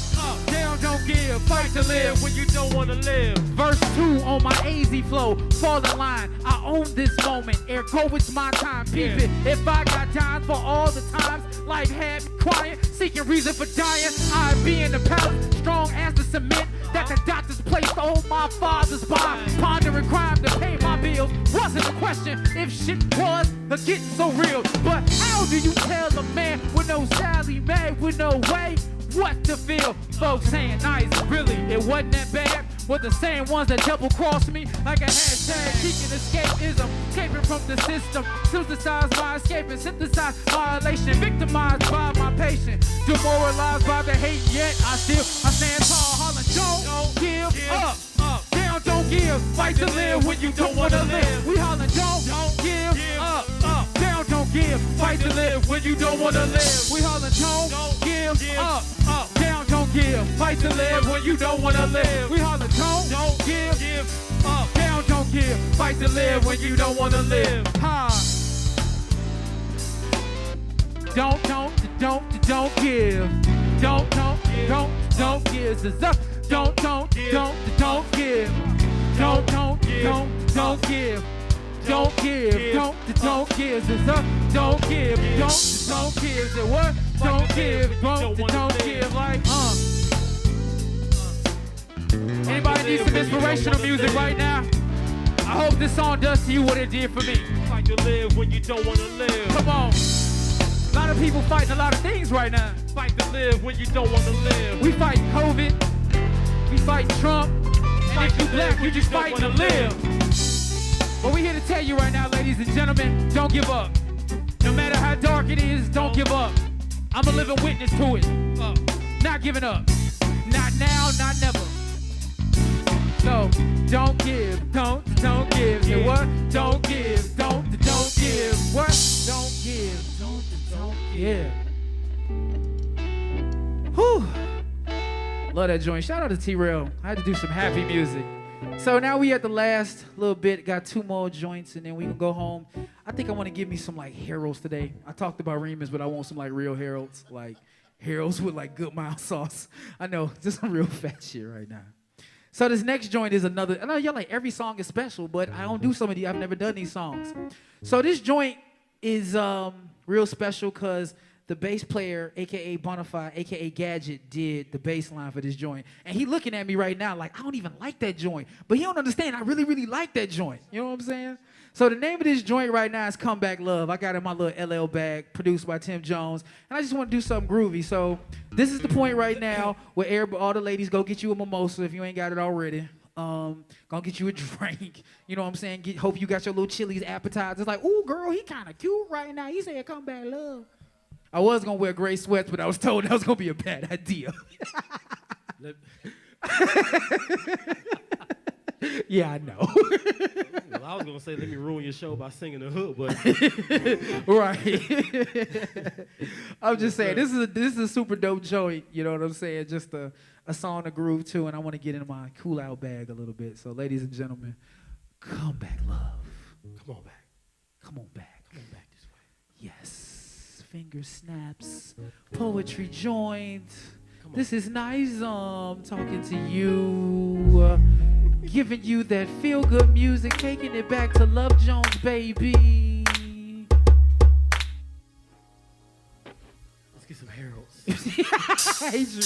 Down, don't give. Fight to live when you don't want to live. Verse 2 on my AZ flow. Fall in line. I own this moment. Ergo, it's my time. Peep it. If I got time for all the times life had me crying, seeking reason for dying, I'd be in the palace, strong as the cement that the doctors placed on my father's body. Pondering crime to pay my bills wasn't a question if shit was getting so real. But how do you tell a man with no Sally Mae, with no way what to feel? Folks saying nice, really, it wasn't that bad. were the same ones that double-crossed me like a hashtag seeking escapism, escaping from the system, synthesized by escaping, synthesized violation, victimized by my patient, demoralized by the hate, yet I stand tall, hollering, don't give up. Down, don't give, fight to live when you don't want to live. We hollering, don't give up. Down, don't give, fight to live when you don't want to live. We hollering, don't give up. Down, don't give, fight to live when you don't want to live. We hollering, don't give up. Down, don't give, fight to live when you don't want to live. Ha. Don't give. Don't give. It's up. Don't give. Don't give. Don't give. Don't give. It's up. Don't give. Don't give. It what? Don't give. Don't give. Like Anybody need some inspirational music right now? I hope this song does to you what it did for me. Fight to live when you don't want to live. Come on. A lot of people fighting a lot of things right now. Fight to live when you don't want to live. We fight COVID. We fight Trump. And if you black, you just fighting to live. But we here to tell you right now, ladies and gentlemen, don't give up. No matter how dark it is, don't give up. I'm a living witness to it. Not giving up. Not now, not never. So, don't give. Don't give. Say what? Don't give. Don't give. What? Don't give. Don't give. Whew. Love that joint. Shout out to T-Rail. I had to do some happy music. So now we at the last little bit. Got 2 more joints and then we can go home. I think I want to give me some like Harold's today. I talked about Remus, but I want some like real Harold's. Like Harold's with like good mild sauce. I know, just some real fat shit right now. So this next joint is another. I know y'all like every song is special, but I don't do some of these. I've never done these songs. So this joint is real special because the bass player, a.k.a. Bonafide, a.k.a. Gadget, did the bass line for this joint. And he looking at me right now like, I don't even like that joint. But he don't understand, I really, really like that joint. You know what I'm saying? So the name of this joint right now is Comeback Love. I got it in my little LL bag, produced by Tim Jones. And I just want to do something groovy. So this is the point right now where all the ladies go get you a mimosa if you ain't got it already. Gonna get you a drink. You know what I'm saying? Hope you got your little Chili's appetizer. It's like, ooh, girl, he kind of cute right now. He said Comeback Love. I was going to wear gray sweats, but I was told that was going to be a bad idea. Yeah, I know. Well, I was going to say, let me ruin your show by singing the hook, but... Right. I'm just saying, this is a super dope joint, you know what I'm saying? Just a song to groove to, and I want to get in my cool-out bag a little bit. So, ladies and gentlemen, Comeback Love. Come on back. Come on back. Come on back this way. Yes. Finger snaps, poetry joint. This is Nizm talking to you, giving you that feel-good music, taking it back to Love Jones, baby. Let's get some Harold's. I hate you.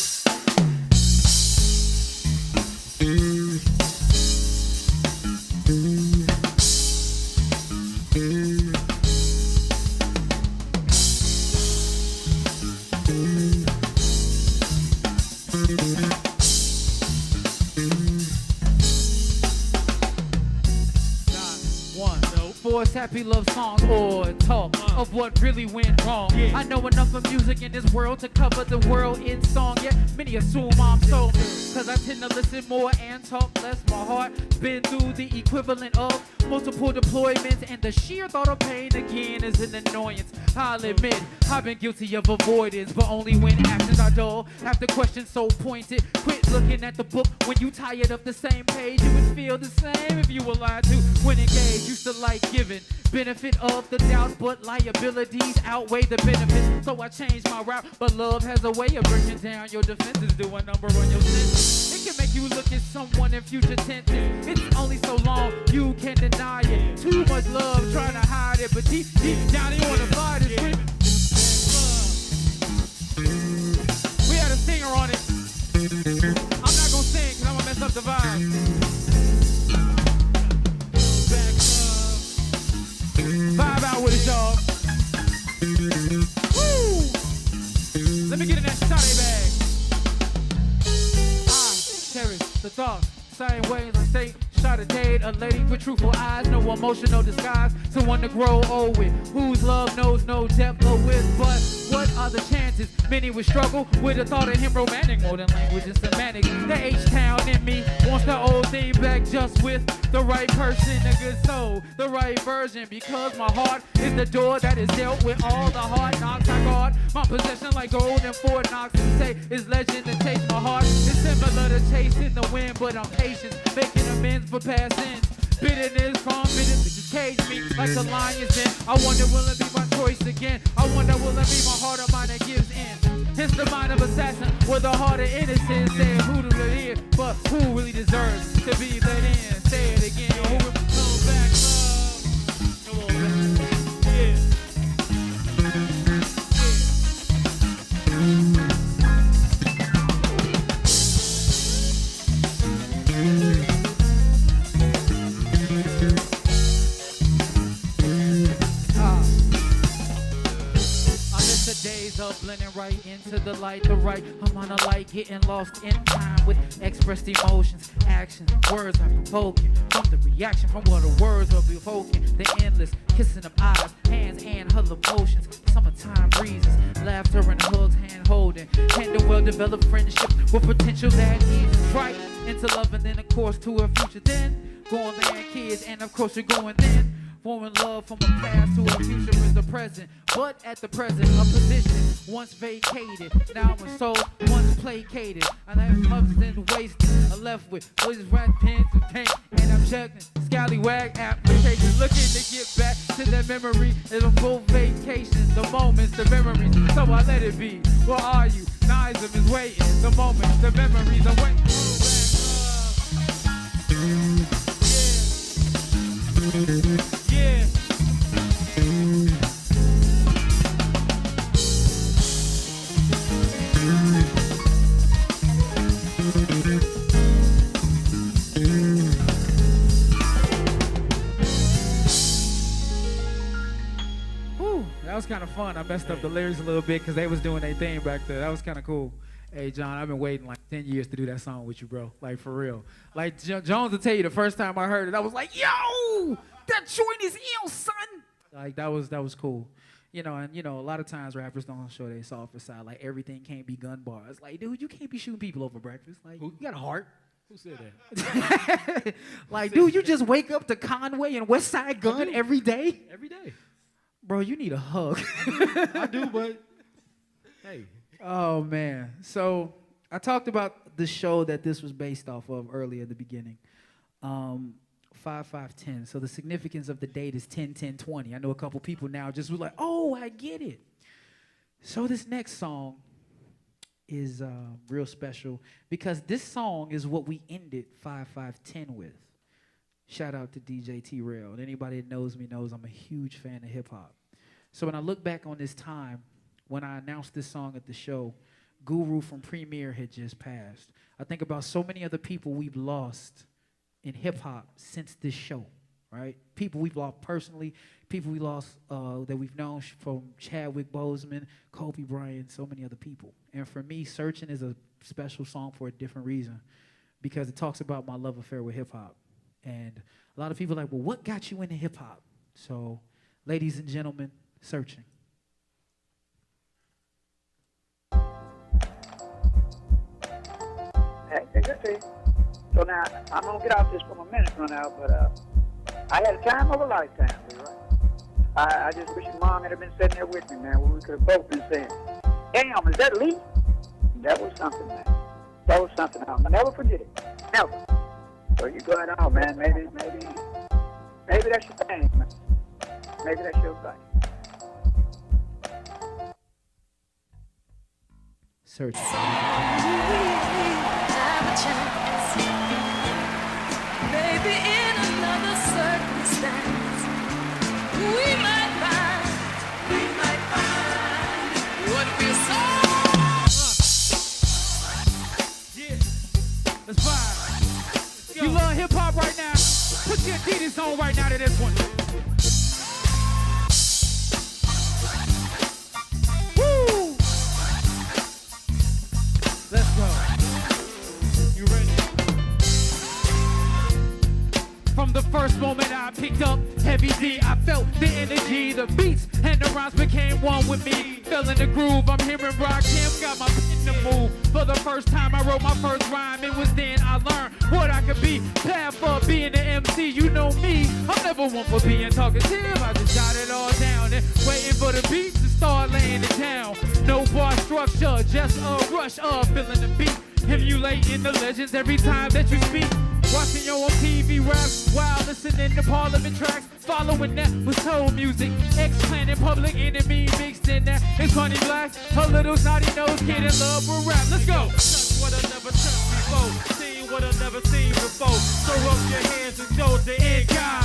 Happy love song or talk of what really went wrong. I know enough of music in this world to cover the world in song. Yet many assume I'm so, cause I tend to listen more and talk less. My heart's been through the equivalent of multiple deployments, and the sheer thought of pain again is an annoyance. I'll admit I've been guilty of avoidance, but only when actions are dull. After questions so pointed, quit looking at the book when you tired of the same page. You would feel the same if you were lied to when engaged. Used to like giving benefit of the doubt, but liabilities outweigh the benefits. So I changed my route, but love has a way of bringing down your defenses. Do a number on your sentence. It can make you look at someone in future tenses. It's only so long you can deny it. Too much love trying to hide it, but deep down you wanna fly this shit. We had a singer on it. I'm not gonna sing cause I'm gonna mess up the vibe. Vibe out with it, y'all. Woo! Let me get in that shotty bag. I cherish the thought same ways I say. Shot a date, a lady with truthful eyes, no emotional disguise. Someone to grow old with, whose love knows no depth or width. But what are the chances? Many would struggle with the thought of him romantic, more than language and semantics. The H-Town in me wants the old thing back just with the right person, a good soul, the right version. Because my heart is the door that is dealt with all the hard knocks I guard. My possession like gold and Fort Knox and say is legend to taste my heart. It's similar to chasing the wind, but I'm patient, making amends for past sins. Bitterness from bitterness, bitches cage me like the lion's den. I wonder will it be my choice again? I wonder will it be my heart or mine that gives in? Hence the mind of assassin with a heart of innocence. Saying who to let in, but who really deserves to be let in? Say it again. Who will come back? Come on, man. Yeah. Days of blending right into the light, the right. I'm on a light, getting lost in time with expressed emotions, actions, words are provoking. From the reaction, from what the words are evoking, the endless kissing of eyes, hands and her emotions. Summertime breezes, laughter and hugs, hand holding, and a well-developed friendship with potential that eases right into love, and then of course to a future. Then going there, kids, and of course we're going then. Forming love from a past to a future is the present. But at the present, a position once vacated. Now I'm a soul once placated. And I have mothers and wasted. I'm left with voices, red pens, and paint. And I'm checking scallywag applications. Looking to get back to that memory. It's a full vacations, the moments, the memories. So I let it be. Where are you? Nizm is waiting. The moments, the memories. I'm waiting. Yeah. Whew, that was kind of fun. I messed up the lyrics a little bit because they was doing their thing back there. That was kind of cool. Hey, John, I've been waiting like 10 years to do that song with you, bro. Like, for real. Like, Jones will tell you the first time I heard it, I was like, yo, that joint is ill, son. Like, that was cool. You know, and, you know, a lot of times rappers don't show their softer side. Like, everything can't be gun bars. Like, dude, you can't be shooting people over breakfast. Like, you got a heart. Who said that? Like, dude, you just wake up to Conway and West Side Gun every day? Every day. Bro, you need a hug. I do, but hey. Oh, man. So I talked about the show that this was based off of earlier at the beginning. 5-5-10. So the significance of the date is 10-10-20. I know a couple people now just was like, oh, I get it. So this next song is real special because this song is what we ended 5-5-10 with. Shout out to DJ T-Rail. Anybody that knows me knows I'm a huge fan of hip-hop. So when I look back on this time, when I announced this song at the show, Guru from Premier had just passed. I think about so many other people we've lost in hip-hop since this show, right? People we've lost personally, people we lost that we've known from Chadwick Boseman, Kobe Bryant, so many other people. And for me, Searching is a special song for a different reason because it talks about my love affair with hip-hop. And a lot of people are like, well, what got you into hip-hop? So, ladies and gentlemen, Searching. Hey, good to see you. So now, I'm going to get off this for my minute run out, but I had a time of a lifetime, right? I just wish your mom had been sitting there with me, man, where we could have both been saying, damn, is that Lee? That was something, man. That was something. I'll never forget it. Never. So you go ahead on, man. Maybe that's your thing, man. Maybe that's your thing. Searching. Have a chance. Maybe in another circumstance, we might find what we're so. Yeah, let's vibe. You love hip hop right now? Put your Adidas on right now to this one. Woo! Let's go. You ready? first moment I picked up Heavy D, I felt the energy, the beats and the rhymes became one with me. Feeling the groove, I'm hearing Rock Him, got my pen to move. For the first time I wrote my first rhyme, it was then I learned what I could be. Path for being an MC, you know me. I'm never one for being talkative, I just got it all down and waiting for the beats to start laying it down. No bar structure, just a rush of feeling the beat. Emulating the legends every time that you speak. Watching your own TV raps while listening to Parliament tracks. Following that was soul music. X-Clan and Public Enemy mixed in that. It's Honey Black, a little snotty nose kid in love with rap. Let's go. Touch what I never touched before. Seen what I never seen before. Throw up your hands and show the end guy.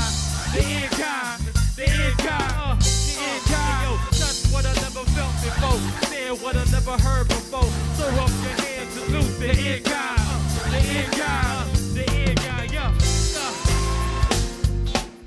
The end guy. The end guy. The end guy. Yo, touch what I never felt before. Said what I never heard before. Throw up your hands and salute the end guy. The end guy. The end guy. Yeah.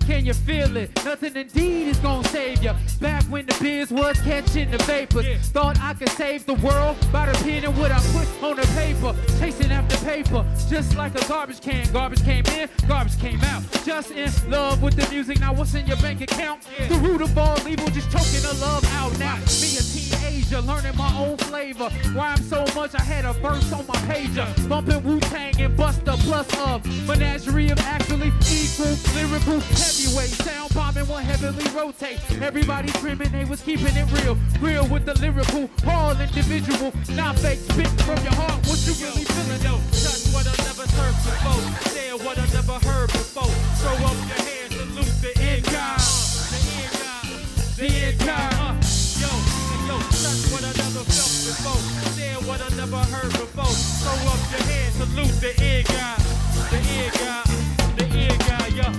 Can you feel it? Nothing indeed is gonna save you. Back when the biz was catching the vapors. Yeah. Thought I could save the world by the pen and what I put on the paper. Chasing after paper, just like a garbage can. Garbage came in, garbage came out. Just in love with the music, now what's in your bank account? Yeah. The root of all evil, just choking the love out now. Me a teenager, learning my own flavor. Rhyme so much, I had a verse on my pager. Bumping Wu-Tang and Buster plus of menagerie of actually equal lyrical heavyweight. Sound bombing will heavily rotate. Everybody screaming, they was keeping it real. Real with the lyrical, all individual. Not fake, spit from your heart. What you really feeling? Yo, touch what I never searched before. Say what I never heard before. Throw up your hands, salute the end guy. The end guy. The end guy. Yo, touch what I never felt before. Say what I never heard before. Throw up your hands, salute the end guy. The end guy. The end guy. Yeah.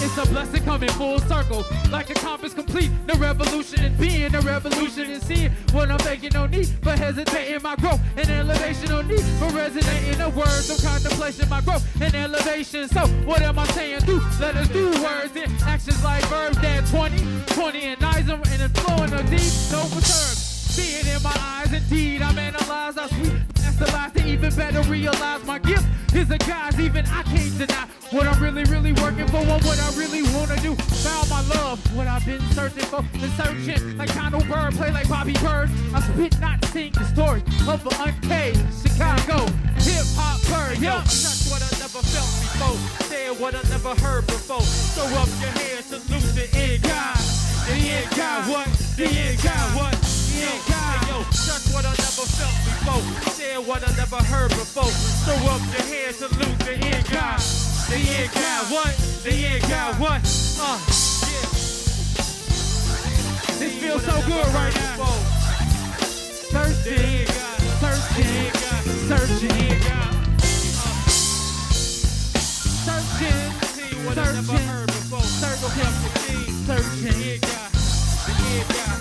It's a blessing coming full circle. Like a compass complete. The revolution is being a revolution and seeing what I'm making. No need for hesitating my growth and elevation. No need for resonating the words of contemplation. My growth and elevation. So what am I saying? Let us do words and actions like verbs. That 20 and Nizm and it's flowing a deep, no return. See it in my eyes, indeed. I'm analyzed, I sweet. That's the lies to even better realize my gift is a guise. Even I can't deny what I'm really working for. What I really wanna do. Found my love, what I've been searching for. Been searching like Conal Bird, play like Bobby Bird. I spit, not sing the story of an uncaged Chicago hip hop bird. Yo, touch what I never felt before. Say what I never heard before. Throw up your hands, salute the end guy. The end guy, what? The end guy, what? The end guy. Yo, touch what I never felt before. Say what I never heard before. Throw up your hands, salute the end guy. The end guy, what? The end guy, what? Yeah. This feels so good right now. Searching, searching, searching, searching, See what I never heard before. searching, The searching. end guy, the end guy,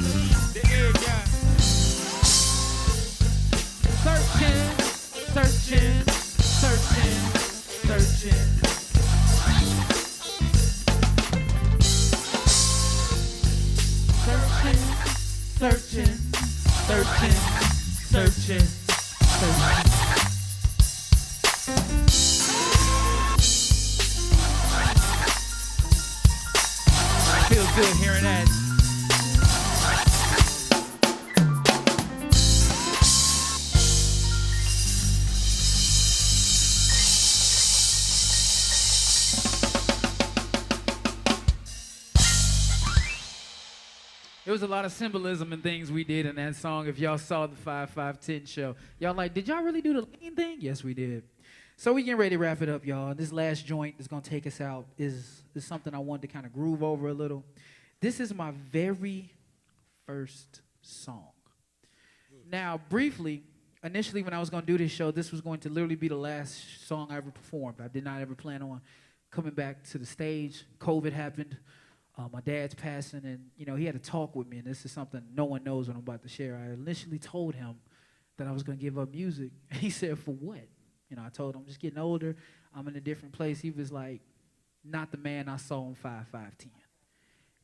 the end guy. Searching, searching, searching, searching. Searching, searching, searching, searching. Feels good hearing that. There was a lot of symbolism and things we did in that song. If y'all saw the 5-5-10 show, y'all like, did y'all really do the lean thing? Yes, we did. So we getting ready to wrap it up, y'all. This last joint that's gonna take us out is something I wanted to kind of groove over a little. This is my very first song. Now, briefly, initially when I was gonna do this show, this was going to literally be the last song I ever performed. I did not ever plan on coming back to the stage. COVID happened. My dad's passing, and he had to talk with me, and this is something no one knows what I'm about to share. I initially told him that I was going to give up music, and he said, for what? I told him, I'm just getting older, I'm in a different place. He was like, not the man I saw on 5-5-10.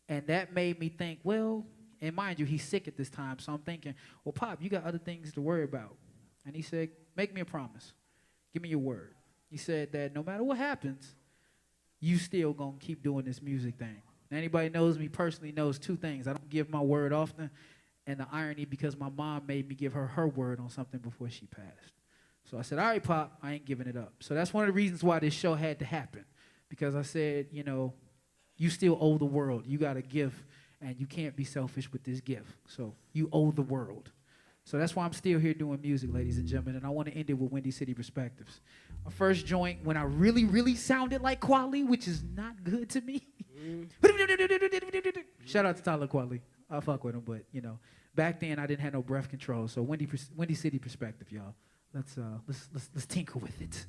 And that made me think, well, and mind you, he's sick at this time, so I'm thinking, well, Pop, you got other things to worry about. And he said, make me a promise. Give me your word. He said that no matter what happens, you still gonna keep doing this music thing. Anybody knows me personally knows two things. I don't give my word often, and the irony because my mom made me give her word on something before she passed. So I said, all right, Pop, I ain't giving it up. So that's one of the reasons why this show had to happen, because I said, you know, you still owe the world. You got a gift, and you can't be selfish with this gift. So you owe the world. So that's why I'm still here doing music, ladies and gentlemen, and I want to end it with Windy City Perspectives. My first joint, when I really, really sounded like Kweli, which is not good to me. Shout out to Tyler Kweli. I fuck with him, but, you know, back then I didn't have no breath control. So Windy City Perspective, y'all. Let's tinker with it.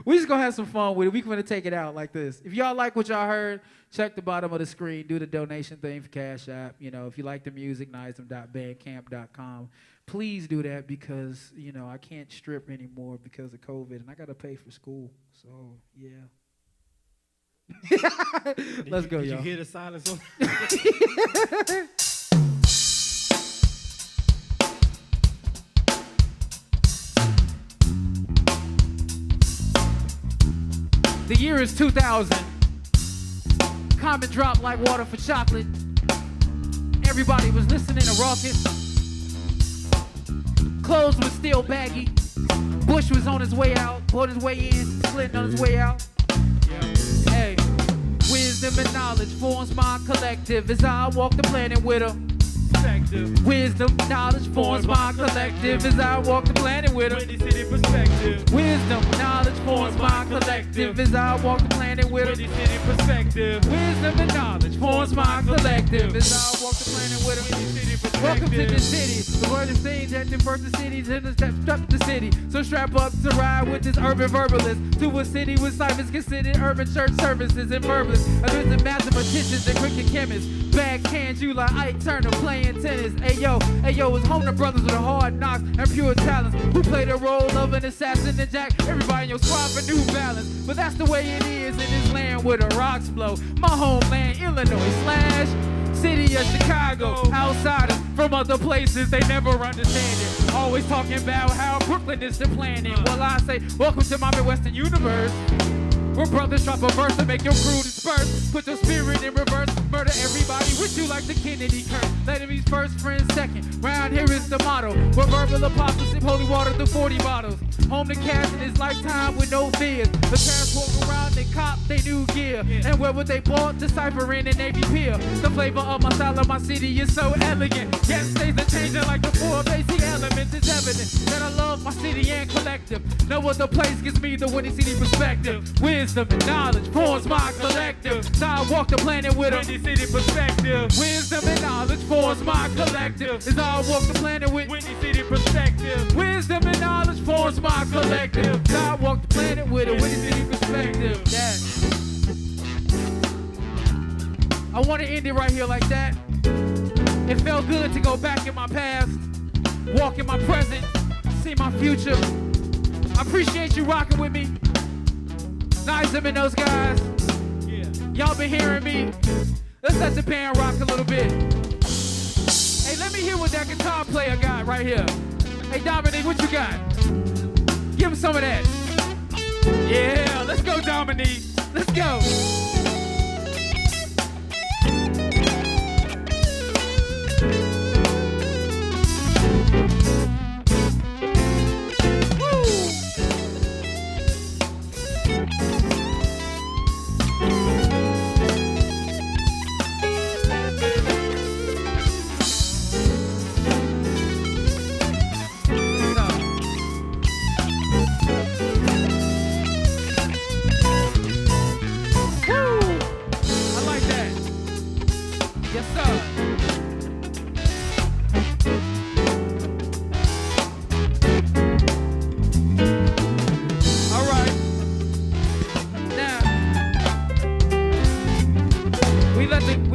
We just gonna have some fun with it. We gonna take it out like this. If y'all like what y'all heard, check the bottom of the screen. Do the donation thing for Cash App. You know, if you like the music, nizm.bandcamp.com. Please do that because, you know, I can't strip anymore because of COVID, and I gotta pay for school. So yeah. Let's go, y'all. Did you hear the silence on? The year is 2000. Comet dropped like water for chocolate. Everybody was listening to Raucous. Clothes was still baggy. Bush was on his way out, on his way in, Clinton on his way out. Hey, wisdom and knowledge forms my collective as I walk the planet with her. Wisdom, knowledge forms my collective as I walk the planet with her. Windy City Perspective. Wisdom, knowledge forms my collective as I walk the planet with her. Windy City Perspective. Wisdom and knowledge forms my collective as I walk the planet with her. Windy City Perspective. Welcome to the city. The word is saying that the first the cities and the steps up the city. So strap up to ride with this urban verbalist to a city with ciphers considered urban church services and verbalists. I visit mathematicians and cricket chemists. Bag cans, you like Ike Turner playing tennis. Ayo, it's home to brothers with hard knocks and pure talents who play the role of an assassin and jack everybody in your squad for New Balance. But that's the way it is in this land where the rocks blow. My homeland, Illinois / city of Chicago. Outsiders from other places, they never understand it. Always talking about how Brooklyn is the planet. Well, I say, welcome to my Midwestern universe. Where brothers drop a verse to make your crew disperse. Put your spirit in reverse. Murder everybody with you like the Kennedy curse. Let enemies first, friends second. Round here is the motto. Where verbal apostles sip holy water through 40 bottles. Home to Cash in his lifetime with no fears. The parents walk around and cop they new gear. And where would they bought? Deciphering in Navy Pier. The flavor of my style of my city is so elegant. Yet stays a changing like the four basic elements. It's evident that I love my city and collective. No other place gives me the Windy City perspective. Wisdom and knowledge forms my collective. So I walk the planet with a Windy City Perspective. wisdom and knowledge forms my collective. As I walk the planet with Windy City Perspective. wisdom and knowledge forms my collective. So I walk the planet with a Windy City perspective. Yeah. I want to end it right here like that. It felt good to go back in my past, walk in my present, see my future. I appreciate you rocking with me. Nizm and those guys. Yeah. Y'all been hearing me. Let's let the band rock a little bit. Hey, let me hear what that guitar player got right here. Hey, Dominique, what you got? Give him some of that. Yeah, let's go, Dominique. Let's go.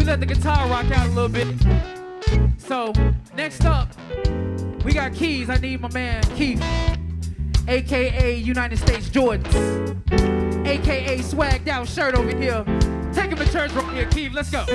Let the guitar rock out a little bit. So next up, we got Keys. I need my man Keith, aka United States Jordans, aka swagged out shirt over here. Take him to church right here, Keith. Let's go.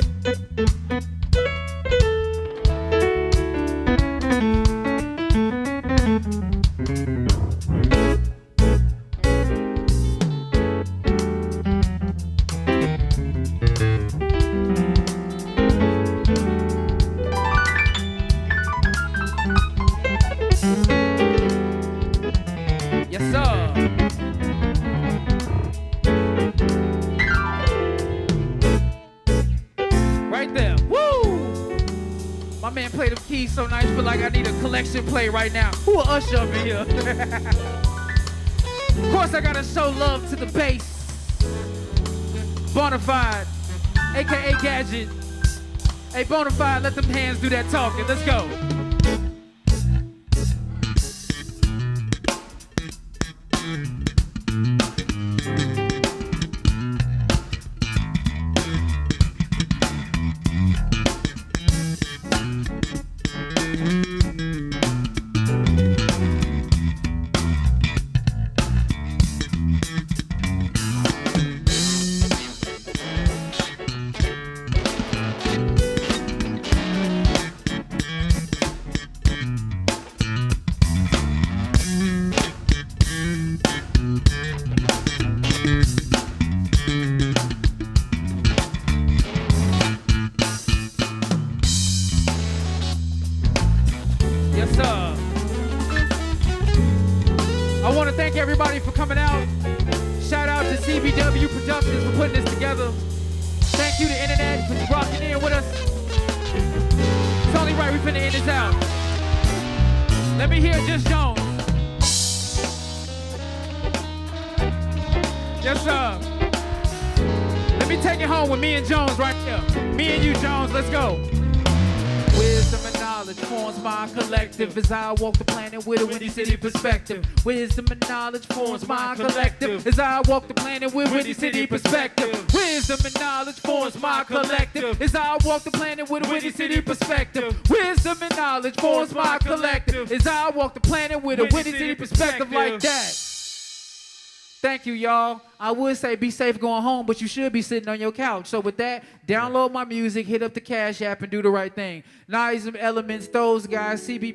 man played the keys so nice, feel like I need a collection play right now. Who will usher up in here? Of course, I gotta show love to the bass. Bonafide, aka Gadget. Hey, Bonafide, let them hands do that talking. Let's go. Yes, sir. I want to thank everybody for coming out. Shout out to CBW Productions for putting this together. Thank you to Internet for rocking in with us. It's only right we finna end this out. Let me hear Just Jones. Yes, sir. Let me take it home with me and Jones right here. Me and you, Jones, let's go. Wisdom and knowledge forms my collective as I walk the planet with a Windy City perspective. Wisdom and knowledge forms my collective as I walk the planet with Windy City perspective. Wisdom and knowledge forms my collective as I walk the planet with a Windy City perspective. Wisdom and knowledge forms my collective as I walk the planet with a Windy City perspective like that. Thank you, y'all. I would say be safe going home, but you should be sitting on your couch. So with that, download my music, hit up the Cash App, and do the right thing. Nizm, Elements, those guys, CB